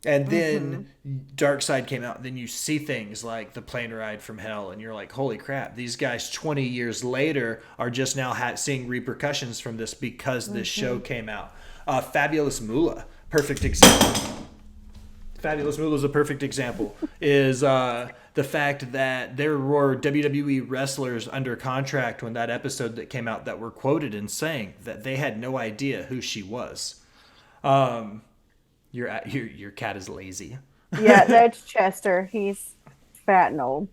And then Dark Side came out, and then you see things like the plane ride from hell, and you're like, holy crap, these guys 20 years later are just now seeing repercussions from this because this show came out. Fabulous Moolah, perfect example. Fabulous Moolah is a perfect example. Is the fact that there were WWE wrestlers under contract when that episode that came out that were quoted in saying that they had no idea who she was. Your cat is lazy. Yeah, that's Chester. He's fat and old.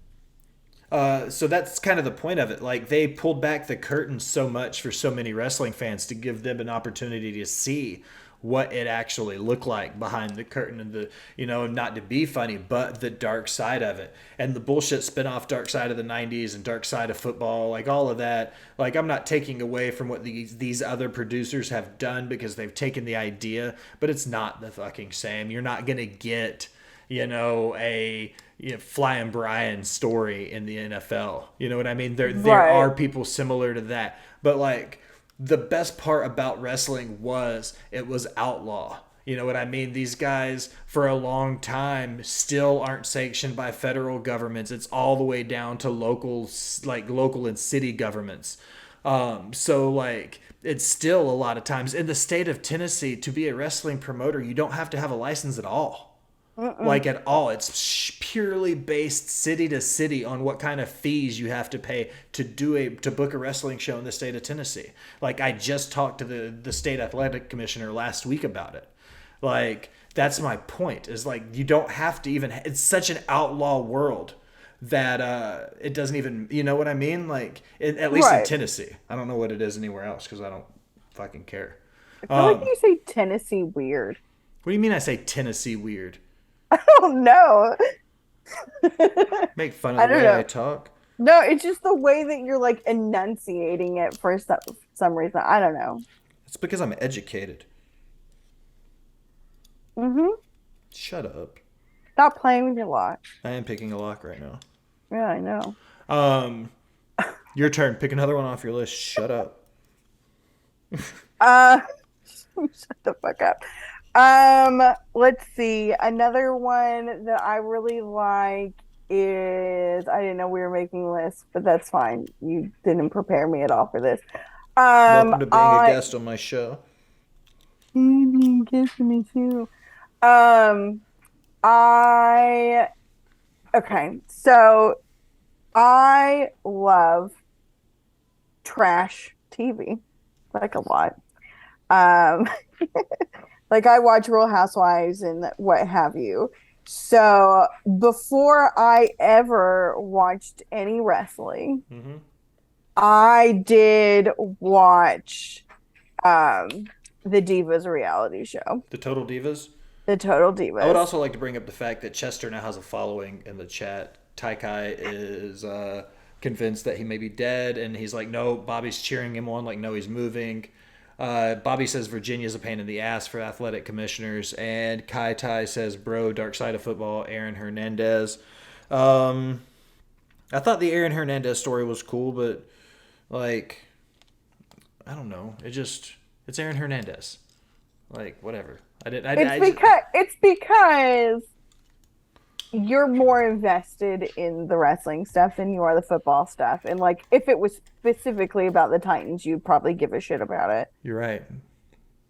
So that's kind of the point of it. Like they pulled back the curtain so much for so many wrestling fans to give them an opportunity to see what it actually looked like behind the curtain and not to be funny, but the dark side of it and the bullshit spinoff Dark Side of the 90s and Dark Side of Football, like all of that. Like I'm not taking away from what these other producers have done because they've taken the idea, but it's not the fucking same. You're not going to get, a Flying Brian story in the NFL. You know what I mean? There are people similar to that, but like the best part about wrestling was it was outlaw. You know what I mean? These guys for a long time still aren't sanctioned by federal governments. It's all the way down to local and city governments. So like it's still a lot of times in the state of Tennessee to be a wrestling promoter, you don't have to have a license at all. Like at all. It's purely based city to city on what kind of fees you have to pay to book a wrestling show in the state of Tennessee. Like I just talked to the state athletic commissioner last week about it. Like that's my point is like you don't have to even it's such an outlaw world that it doesn't even, you know what I mean? Like at least in Tennessee. I don't know what it is anywhere else because I don't fucking care. I feel like you say Tennessee weird. What do you mean I say Tennessee weird? I don't know. Make fun of the way I talk? No, it's just the way that you're like enunciating it for some reason. I don't know. It's because I'm educated. Shut up. Stop playing with your lock. I am picking a lock right now. Yeah, I know. Your turn. Pick another one off your list. Shut up. Shut the fuck up. Let's see. Another one that I really like is I didn't know we were making lists, but that's fine. You didn't prepare me at all for this. Welcome to being a guest on my show. Being a guest on me too. Okay, so I love trash TV, like a lot. Um, like I watch Real Housewives and what have you. So before I ever watched any wrestling, Mm-hmm. I did watch um the Divas reality show, The Total Divas. the Total I would Divas. also like to bring up the fact that Chester now has a following in the chat. Taikai is convinced that he may be dead, and he's like, no, Bobby's cheering him on, like, no, he's moving. Bobby says Virginia's a pain in the ass for athletic commissioners, and Kai Tai says, bro, dark side of football, Aaron Hernandez. Um, I thought the Aaron Hernandez story was cool, but, like, I don't know. It's Aaron Hernandez. Like, whatever. It's because you're more invested in the wrestling stuff than you are the football stuff. And like if it was specifically about the Titans, you'd probably give a shit about it. You're right.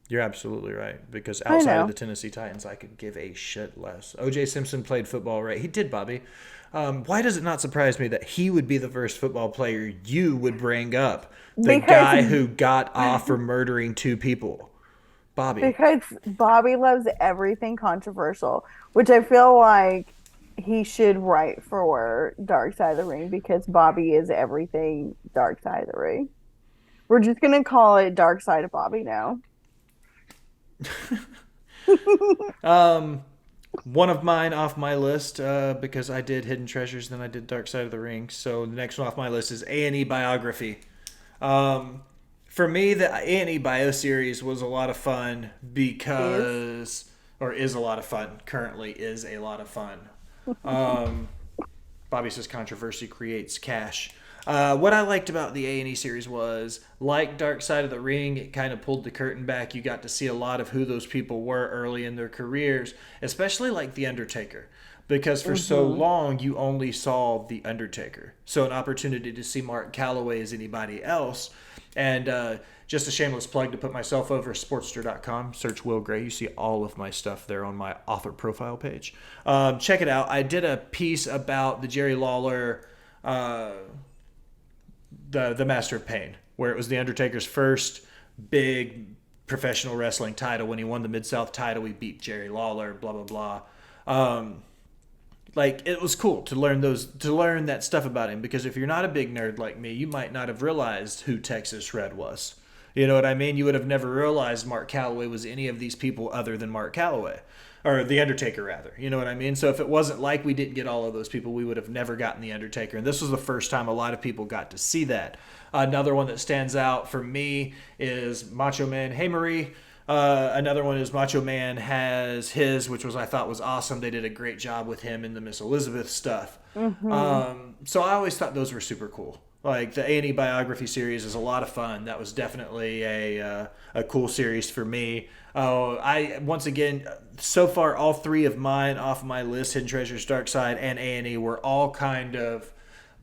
You're absolutely right. Because I outside of know. the Tennessee Titans, I could give a shit less. O.J. Simpson played football, right? He did, Bobby. Why does it not surprise me that he would be the first football player you would bring up? The Because guy who got off for murdering two people. Bobby. because Bobby loves everything controversial, which I feel like he should write for Dark Side of the Ring because Bobby is everything Dark Side of the Ring. We're just gonna call it Dark Side of Bobby now. One of mine off my list, because I did Hidden Treasures, then I did Dark Side of the Ring. So the next one off my list is A&E biography. Um, for me, the A&E bio series was a lot of fun Is because, or is a lot of fun. Currently, is a lot of fun. Um, Bobby says controversy creates cash. What I liked about the A&E series was, like Dark Side of the Ring, it kind of pulled the curtain back. You got to see a lot of who those people were early in their careers, especially like The Undertaker. Because for so mm-hmm. long, you only saw The Undertaker. So an opportunity to see Mark Calloway as anybody else. And just a shameless plug to put myself over, sportster.com. Search Will Gray. You see all of my stuff there on my author profile page. Check it out. I did a piece about the Jerry Lawler... the Master of Pain, where it was the Undertaker's first big professional wrestling title. When he won the Mid South title, he beat Jerry Lawler. Blah blah blah. Like it was cool to learn that stuff about him, because if you're not a big nerd like me, you might not have realized who Texas Red was. You know what I mean? You would have never realized Mark Calloway was any of these people other than Mark Calloway. Or The Undertaker, rather. You know what I mean? So if it wasn't like we didn't get all of those people, we would have never gotten The Undertaker. And this was the first time a lot of people got to see that. Another one that stands out for me is Macho Man Hey Marie. Another one is Macho Man has his, which was I thought was awesome. They did a great job with him in the Miss Elizabeth stuff. Mm-hmm. So I always thought those were super cool. Like the A&E biography series is a lot of fun. That was definitely a cool series for me. I once again, so far all three of mine off my list, Hidden Treasures, Dark Side, and A&E, were all kind of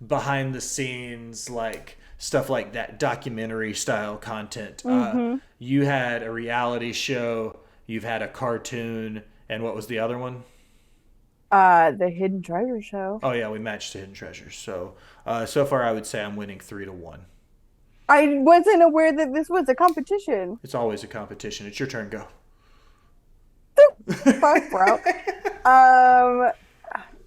behind the scenes, like stuff like that, documentary style content. Mm-hmm. You had a reality show, you've had a cartoon, and what was the other one? The Hidden Treasure Show. Oh yeah, we matched to Hidden Treasures. So so far I would say I'm winning 3-1. I wasn't aware that this was a competition. It's always a competition. It's your turn. Go. Fuck, bro. Um,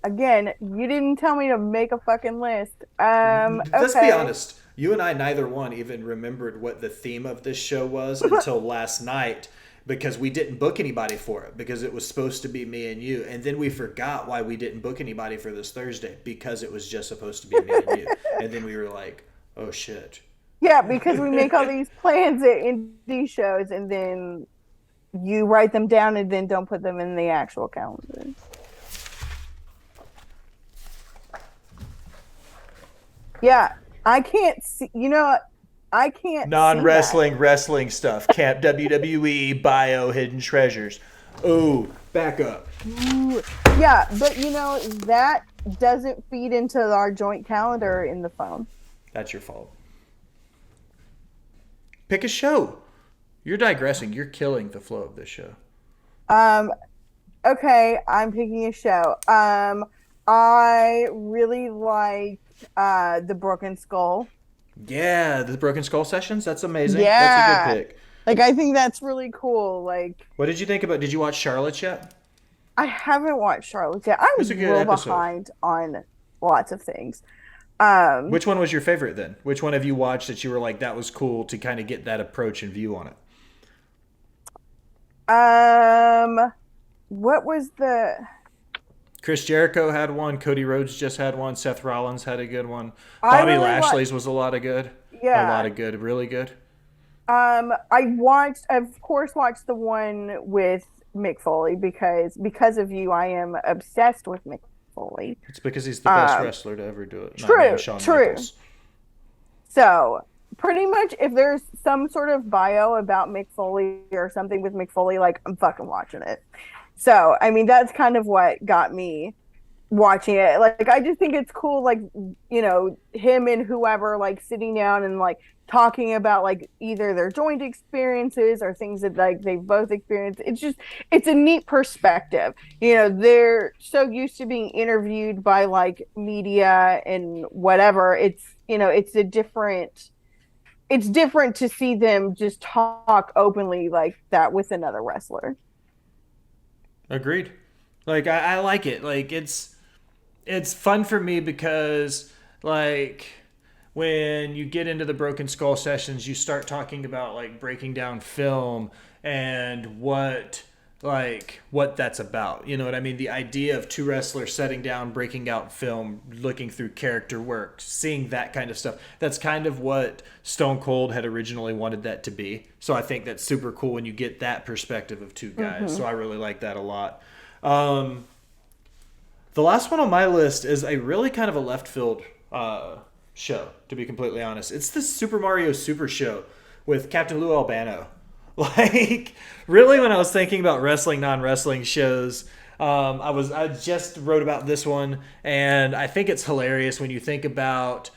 again, you didn't tell me to make a fucking list. Let's be Okay. honest. You and I, neither one, even remembered what the theme of this show was until last night, because we didn't book anybody for it, because it was supposed to be me and you. And then we forgot why we didn't book anybody for this Thursday, because it was just supposed to be me and you. And then we were like, oh shit. Yeah, because we make all these plans in these shows and then you write them down and then don't put them in the actual calendar. Yeah, I can't see, I can't see that. Non-wrestling, wrestling stuff. Camp WWE, bio, Hidden Treasures. Oh, back up. Ooh. Yeah, but that doesn't feed into our joint calendar in the phone. That's your fault. Pick a show. You're digressing. You're killing the flow of this show. Um, okay, I'm picking a show. I really like the Broken Skull. Yeah, the Broken Skull sessions. That's amazing. That's a good Yeah. pick. Like I think that's really cool. Like What did you think about? Did you watch Charlotte yet? I haven't watched Charlotte yet. It's a I'm good real episode. behind on lots of things. Um, Which one was your favorite then? Which one have you watched that you were like that was cool to kind of get that approach and view on it? um, what was the Chris Jericho had one. Cody Rhodes just had one. Seth Rollins had a good one. I Bobby really like Lashley's was a lot of good. A lot yeah. of good. Really good. I of course watched the one with Mick Foley because of you, I am obsessed with Mick Foley. It's because he's the best Um, wrestler to ever do it. Not named true, Shawn true. Michaels. So pretty much if there's some sort of bio about Mick Foley or something with Mick Foley, like I'm fucking watching it. So I mean that's kind of what got me watching it. Like I just think it's cool, like him and whoever like sitting down and like talking about like either their joint experiences or things that like they've both experienced. It's a neat perspective. They're so used to being interviewed by like media and whatever. It's different to see them just talk openly like that with another wrestler. Agreed. Like I like it. Like it's fun for me because like when you get into the Broken Skull sessions, you start talking about like breaking down film and what that's about. You know what I mean? The idea of two wrestlers setting down, breaking out film, looking through character work, seeing that kind of stuff. That's kind of what Stone Cold had originally wanted that to be. So I think that's super cool when you get that perspective of two guys. Mm-hmm. So I really like that a lot. Um, the last one on my list is a really kind of a left field show, to be completely honest. It's the Super Mario Super Show with Captain Lou Albano. Like, really, when I was thinking about wrestling, non-wrestling shows, I just wrote about this one, and I think it's hilarious when you think about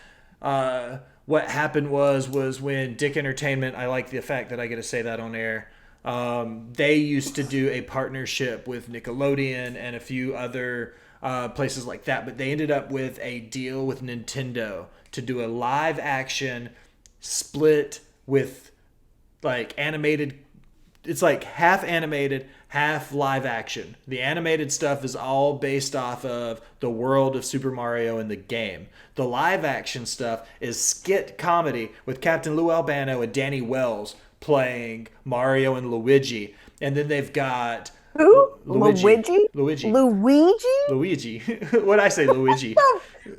what happened was when Dick Entertainment. I like the fact that I get to say that on air. They used to do a partnership with Nickelodeon and a few other places like that, but they ended up with a deal with Nintendo to do a live action split with like animated. It's like half animated, half live action. The animated stuff is all based off of the world of Super Mario and the game. The live action stuff is skit comedy with Captain Lou Albano and Danny Wells playing Mario and Luigi. And then they've got Who? Luigi. Luigi? Luigi. Luigi? Luigi. What'd I say, Luigi?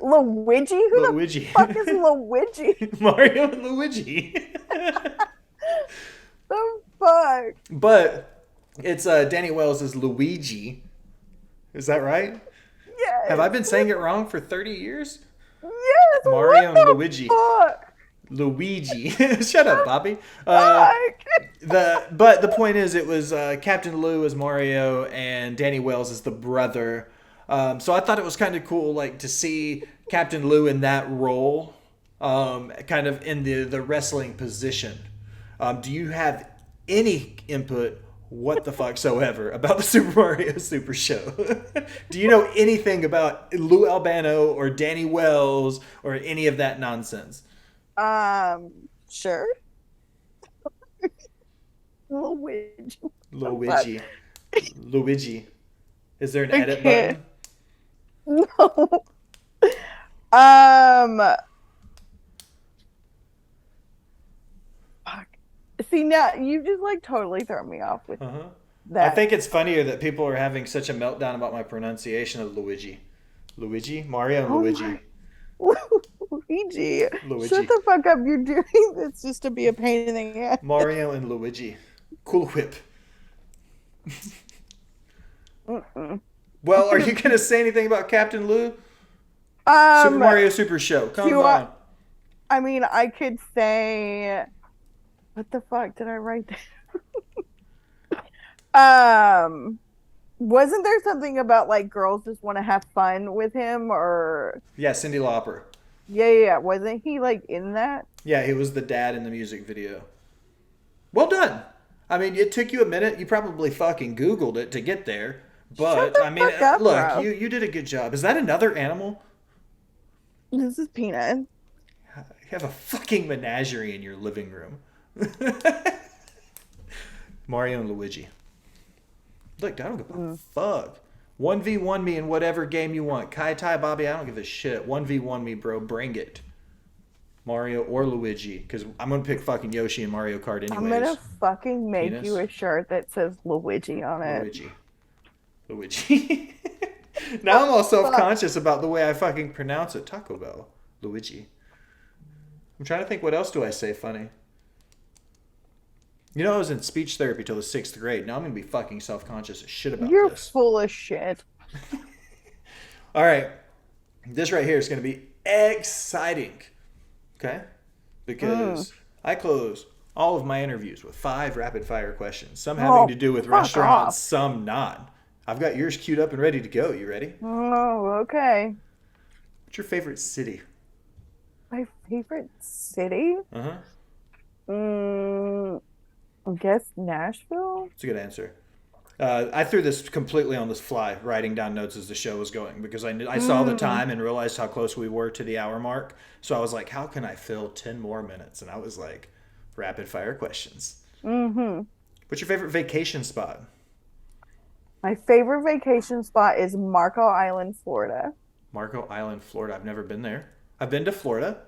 Luigi? Who the Luigi. fuck is Luigi? Mario and Luigi. The fuck? But it's Danny Wells as Luigi. Is that right? Have I Yes. been saying it wrong for 30 years? Yes. Mario What and the Luigi. fuck? Luigi. Shut up, Bobby. Fuck. But the point is, it was Captain Lou as Mario and Danny Wells as the brother. So I thought it was kind of cool, like to see Captain Lou in that role, kind of in the wrestling position. Do you have any input, what the fuck so ever, about the Super Mario Super Show? Do you know anything about Lou Albano or Danny Wells or any of that nonsense? Sure. Luigi. Fuck. Luigi. Luigi. Is there an edit Okay. button? No. Um. Fuck. See now you just like totally throw me off with Uh-huh. I that. think it's funnier that people are having such a meltdown about my pronunciation of Luigi. Luigi? Mario and Oh Luigi. my. Luigi. Luigi. Shut the fuck up. You're doing this just to be a pain in the ass. Mario and Luigi. Cool Whip. Mm-mm. Well, are you going to say anything about Captain Lou? Super Um, Mario Super Show. Come you on. I mean, I could say, what the fuck did I write there? Wasn't there something about like girls just want to have fun with him or Yeah, Cyndi Lauper. yeah. Wasn't he like in that? Yeah, he was the dad in the music video. Well done. I mean, it took you a minute. You probably fucking Googled it to get there. Shut But the I mean, fuck up, look, bro. you did a good job. Is that another animal? This is Peanut. You have a fucking menagerie in your living room. Mario and Luigi. Look, I don't give a fuck. 1v1 me in whatever game you want. Kai Tai, Bobby, I don't give a shit. 1v1 me, bro. Bring it. Mario or Luigi. Because I'm going to pick fucking Yoshi in Mario Kart anyways. I'm gonna fucking make Penis. you a shirt that says Luigi on it. Luigi. Now I'm all self-conscious about the way I fucking pronounce it. Taco Bell. Luigi. I'm trying to think, what else do I say funny? You know, I was in speech therapy till the 6th grade. Now I'm going to be fucking self-conscious as shit about You're this. full of shit. All right. This right here is going to be exciting. Okay? Because I close all of my interviews with 5 rapid-fire questions. Some having to do with restaurants, some not. I've got yours queued up and ready to go. You ready? Oh, okay. What's your favorite city? My favorite city? Uh-huh. I guess Nashville? That's a good answer. I threw this completely on the fly, writing down notes as the show was going, because I saw the time and realized how close we were to the hour mark. So I was like, how can I fill 10 more minutes? And I was like, rapid fire questions. Mm-hmm. What's your favorite vacation spot? My favorite vacation spot is Marco Island, Florida. Marco Island, Florida. I've never been there. I've been to Florida.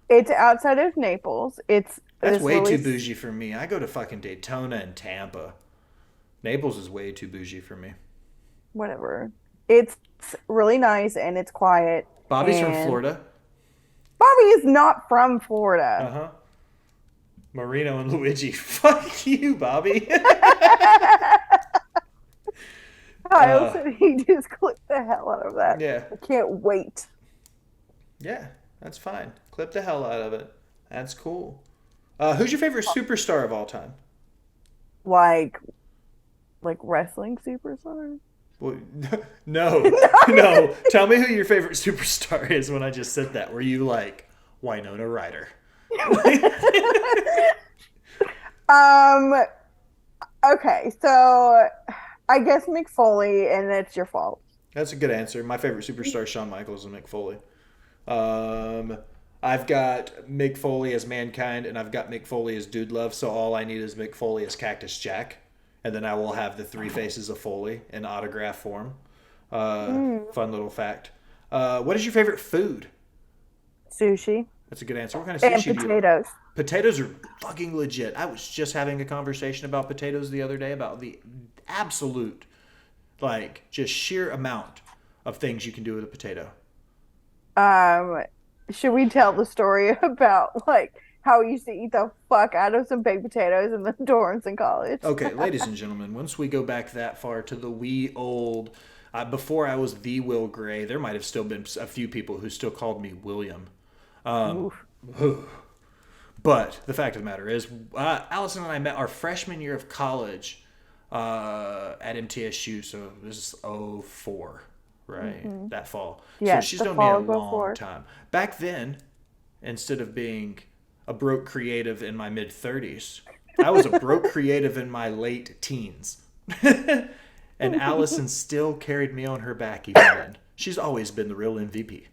It's outside of Naples. That's way too bougie for me. I go to fucking Daytona and Tampa. Naples is way too bougie for me. Whatever. It's really nice and it's quiet. Bobby's from Florida. Bobby is not from Florida. Uh-huh. Marino and Luigi. Fuck you, Bobby. Kyle said he just clipped the hell out of that. Yeah. I can't wait. Yeah, that's fine. Clip the hell out of it. That's cool. Who's your favorite superstar of all time? Like wrestling superstar? Well, no. No. Tell me who your favorite superstar is when I just said that. Were you like Winona Ryder? Okay, so I guess Mick Foley, and it's your fault. That's a good answer. My favorite superstar is Shawn Michaels and Mick Foley. I've got Mick Foley as Mankind, and I've got Mick Foley as Dude Love, so all I need is Mick Foley as Cactus Jack. And then I will have the 3 faces of Foley in autograph form. Fun little fact. What is your favorite food? Sushi. That's a good answer. What kind of sushi and potatoes. do you like? Potatoes are fucking legit. I was just having a conversation about potatoes the other day, about the absolute, like, just sheer amount of things you can do with a potato. Should we tell the story about, like, how we used to eat the fuck out of some baked potatoes in the dorms in college? Okay, ladies and gentlemen, once we go back that far to the wee old, before I was the Will Gray, there might have still been a few people who still called me William. But the fact of the matter is, Allison and I met our freshman year of college at MTSU, so this is 04, right? Mm-hmm. That fall. Yes, so she's known me a long time. Back then, instead of being a broke creative in my mid-30s, I was a broke creative in my late teens. And Allison still carried me on her back even then. She's always been the real MVP.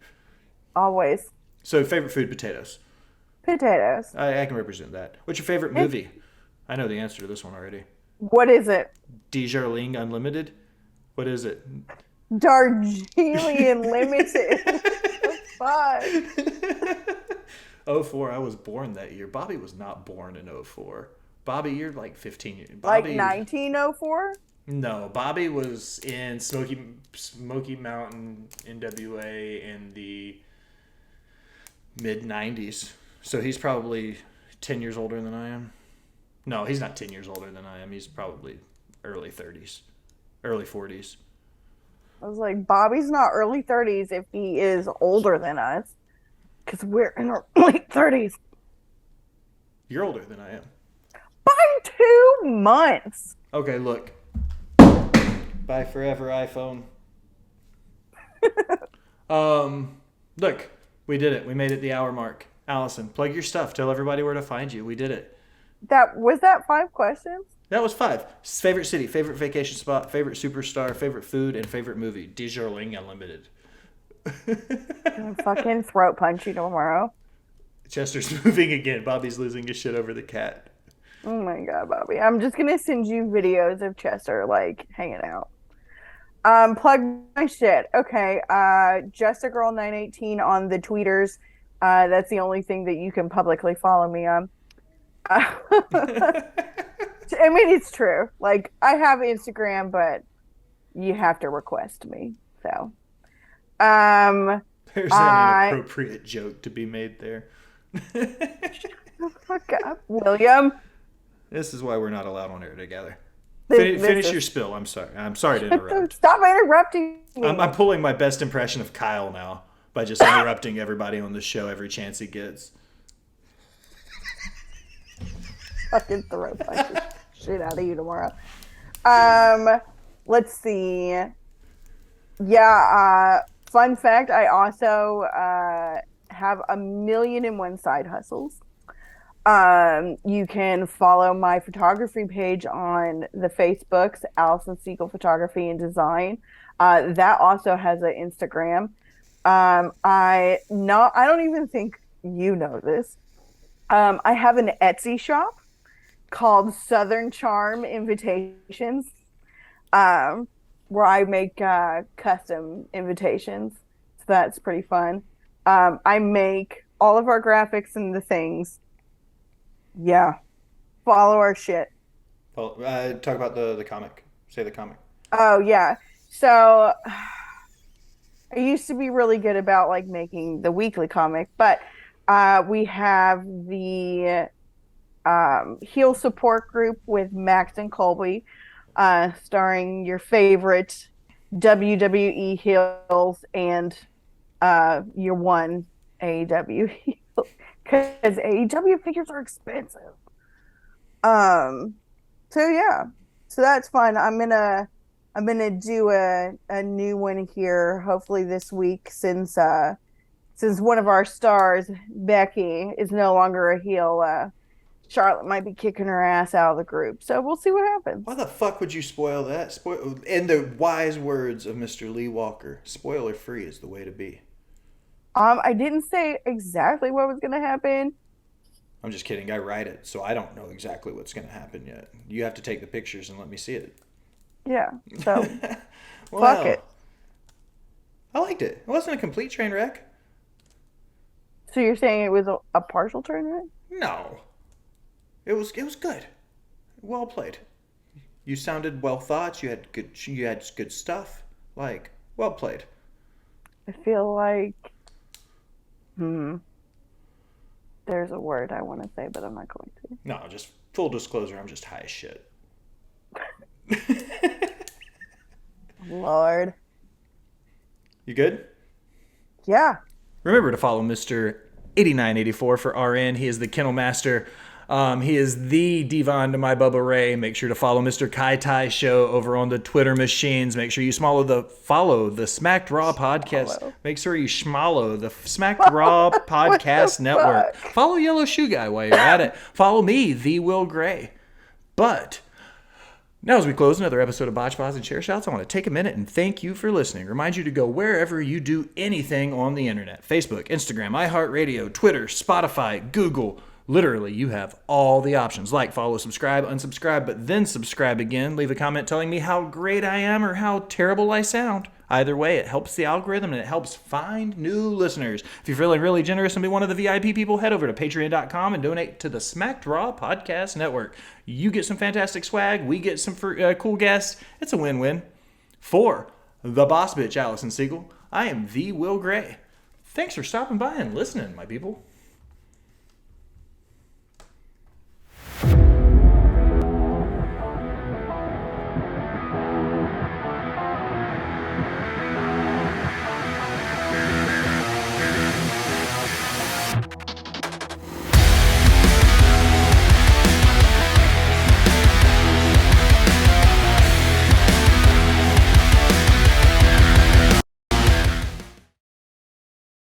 Always. So favorite food, potatoes. Potatoes. I can represent that. What's your favorite movie? I know the answer to this one already. What is it? Darjeeling Unlimited? What is it? Darjeeling Limited. Fuck. 04, I was born that year. Bobby was not born in 04. Bobby, you're like 15 years. Bobby, like 1904? No, Bobby was in Smoky Mountain, NWA in the mid-90s. So he's probably 10 years older than I am. No, he's not 10 years older than I am. He's probably early 30s, early 40s. I was like, Bobby's not early 30s if he is older than us. Because we're in our late 30s. You're older than I am. By 2 months. Okay, look. Bye forever, iPhone. Look, we did it. We made it the hour mark. Allison, plug your stuff. Tell everybody where to find you. We did it. Was that 5 questions? That was 5. Favorite city, favorite vacation spot, favorite superstar, favorite food, and favorite movie. Desjardins Unlimited. Gonna fucking throat punch you tomorrow. Chester's moving again. Bobby's losing his shit over the cat. Oh my god, Bobby. I'm just gonna send you videos of Chester like hanging out. Plug my shit. Okay. Just a girl 918 on the tweeters. That's the only thing that you can publicly follow me on. I mean, it's true. Like, I have Instagram, but you have to request me. So, There's an inappropriate joke to be made there. fuck up, William. This is why we're not allowed on air together. This Finish is- your spill. I'm sorry. I'm sorry to interrupt. Stop interrupting me. I'm pulling my best impression of Kyle now by just interrupting everybody on the show every chance he gets. Fucking throat punch the shit out of you tomorrow. Let's see. Yeah, fun fact, I also have 1,000,001 side hustles. You can follow my photography page on the Facebooks, Allison Siegel Photography and Design. That also has an Instagram. I don't even think you know this. I have an Etsy shop called Southern Charm Invitations, where I make custom invitations. So that's pretty fun. I make all of our graphics and the things. Yeah. Follow our shit. Well, talk about the comic. Say the comic. Oh, yeah. So I used to be really good about like making the weekly comic, but we have the heel support group with Max and Colby, starring your favorite WWE heels and your one AEW heel, because AEW figures are expensive. So yeah, so that's fun. I'm gonna do a new one here, hopefully this week, since one of our stars, Becky, is no longer a heel. Charlotte might be kicking her ass out of the group, so we'll see what happens. Why the fuck would you spoil that? In the wise words of Mr. Lee Walker, spoiler free is the way to be. I didn't say exactly what was gonna happen. I'm just kidding. I write it, so I don't know exactly what's going to happen yet. You have to take the pictures and let me see it. Yeah, so Well, fuck it. I liked it. It wasn't a complete train wreck. So you're saying it was a partial train wreck? No. It was good. Well played. You sounded well thought. You had good stuff. Like, well played. I feel like there's a word I want to say, but I'm not going to. No, just full disclosure, I'm just high as shit. Lord. You good? Yeah. Remember to follow Mr. 8984 for RN. He is the Kennel Master. He is the Devon to my Bubba Ray. Make sure to follow Mr. Kai Tai Show over on the Twitter machines. Make sure you follow the Smacked Raw podcast. Make sure you schmallow the Smacked Raw podcast network. Follow Yellow Shoe Guy while you're at it. Follow me, the Will Gray. But now, as we close another episode of Botched and Chair Shots, I want to take a minute and thank you for listening. Remind you to go wherever you do anything on the internet. Facebook, Instagram, iHeartRadio, Twitter, Spotify, Google. Literally, you have all the options. Like, follow, subscribe, unsubscribe, but then subscribe again. Leave a comment telling me how great I am or how terrible I sound. Either way, it helps the algorithm and it helps find new listeners. If you're feeling really generous and be one of the VIP people, head over to patreon.com and donate to the Smacked Raw Podcast Network. You get some fantastic swag. We get some cool guests. It's a win-win. For the boss bitch, Allison Siegel, I am the Will Gray. Thanks for stopping by and listening, my people.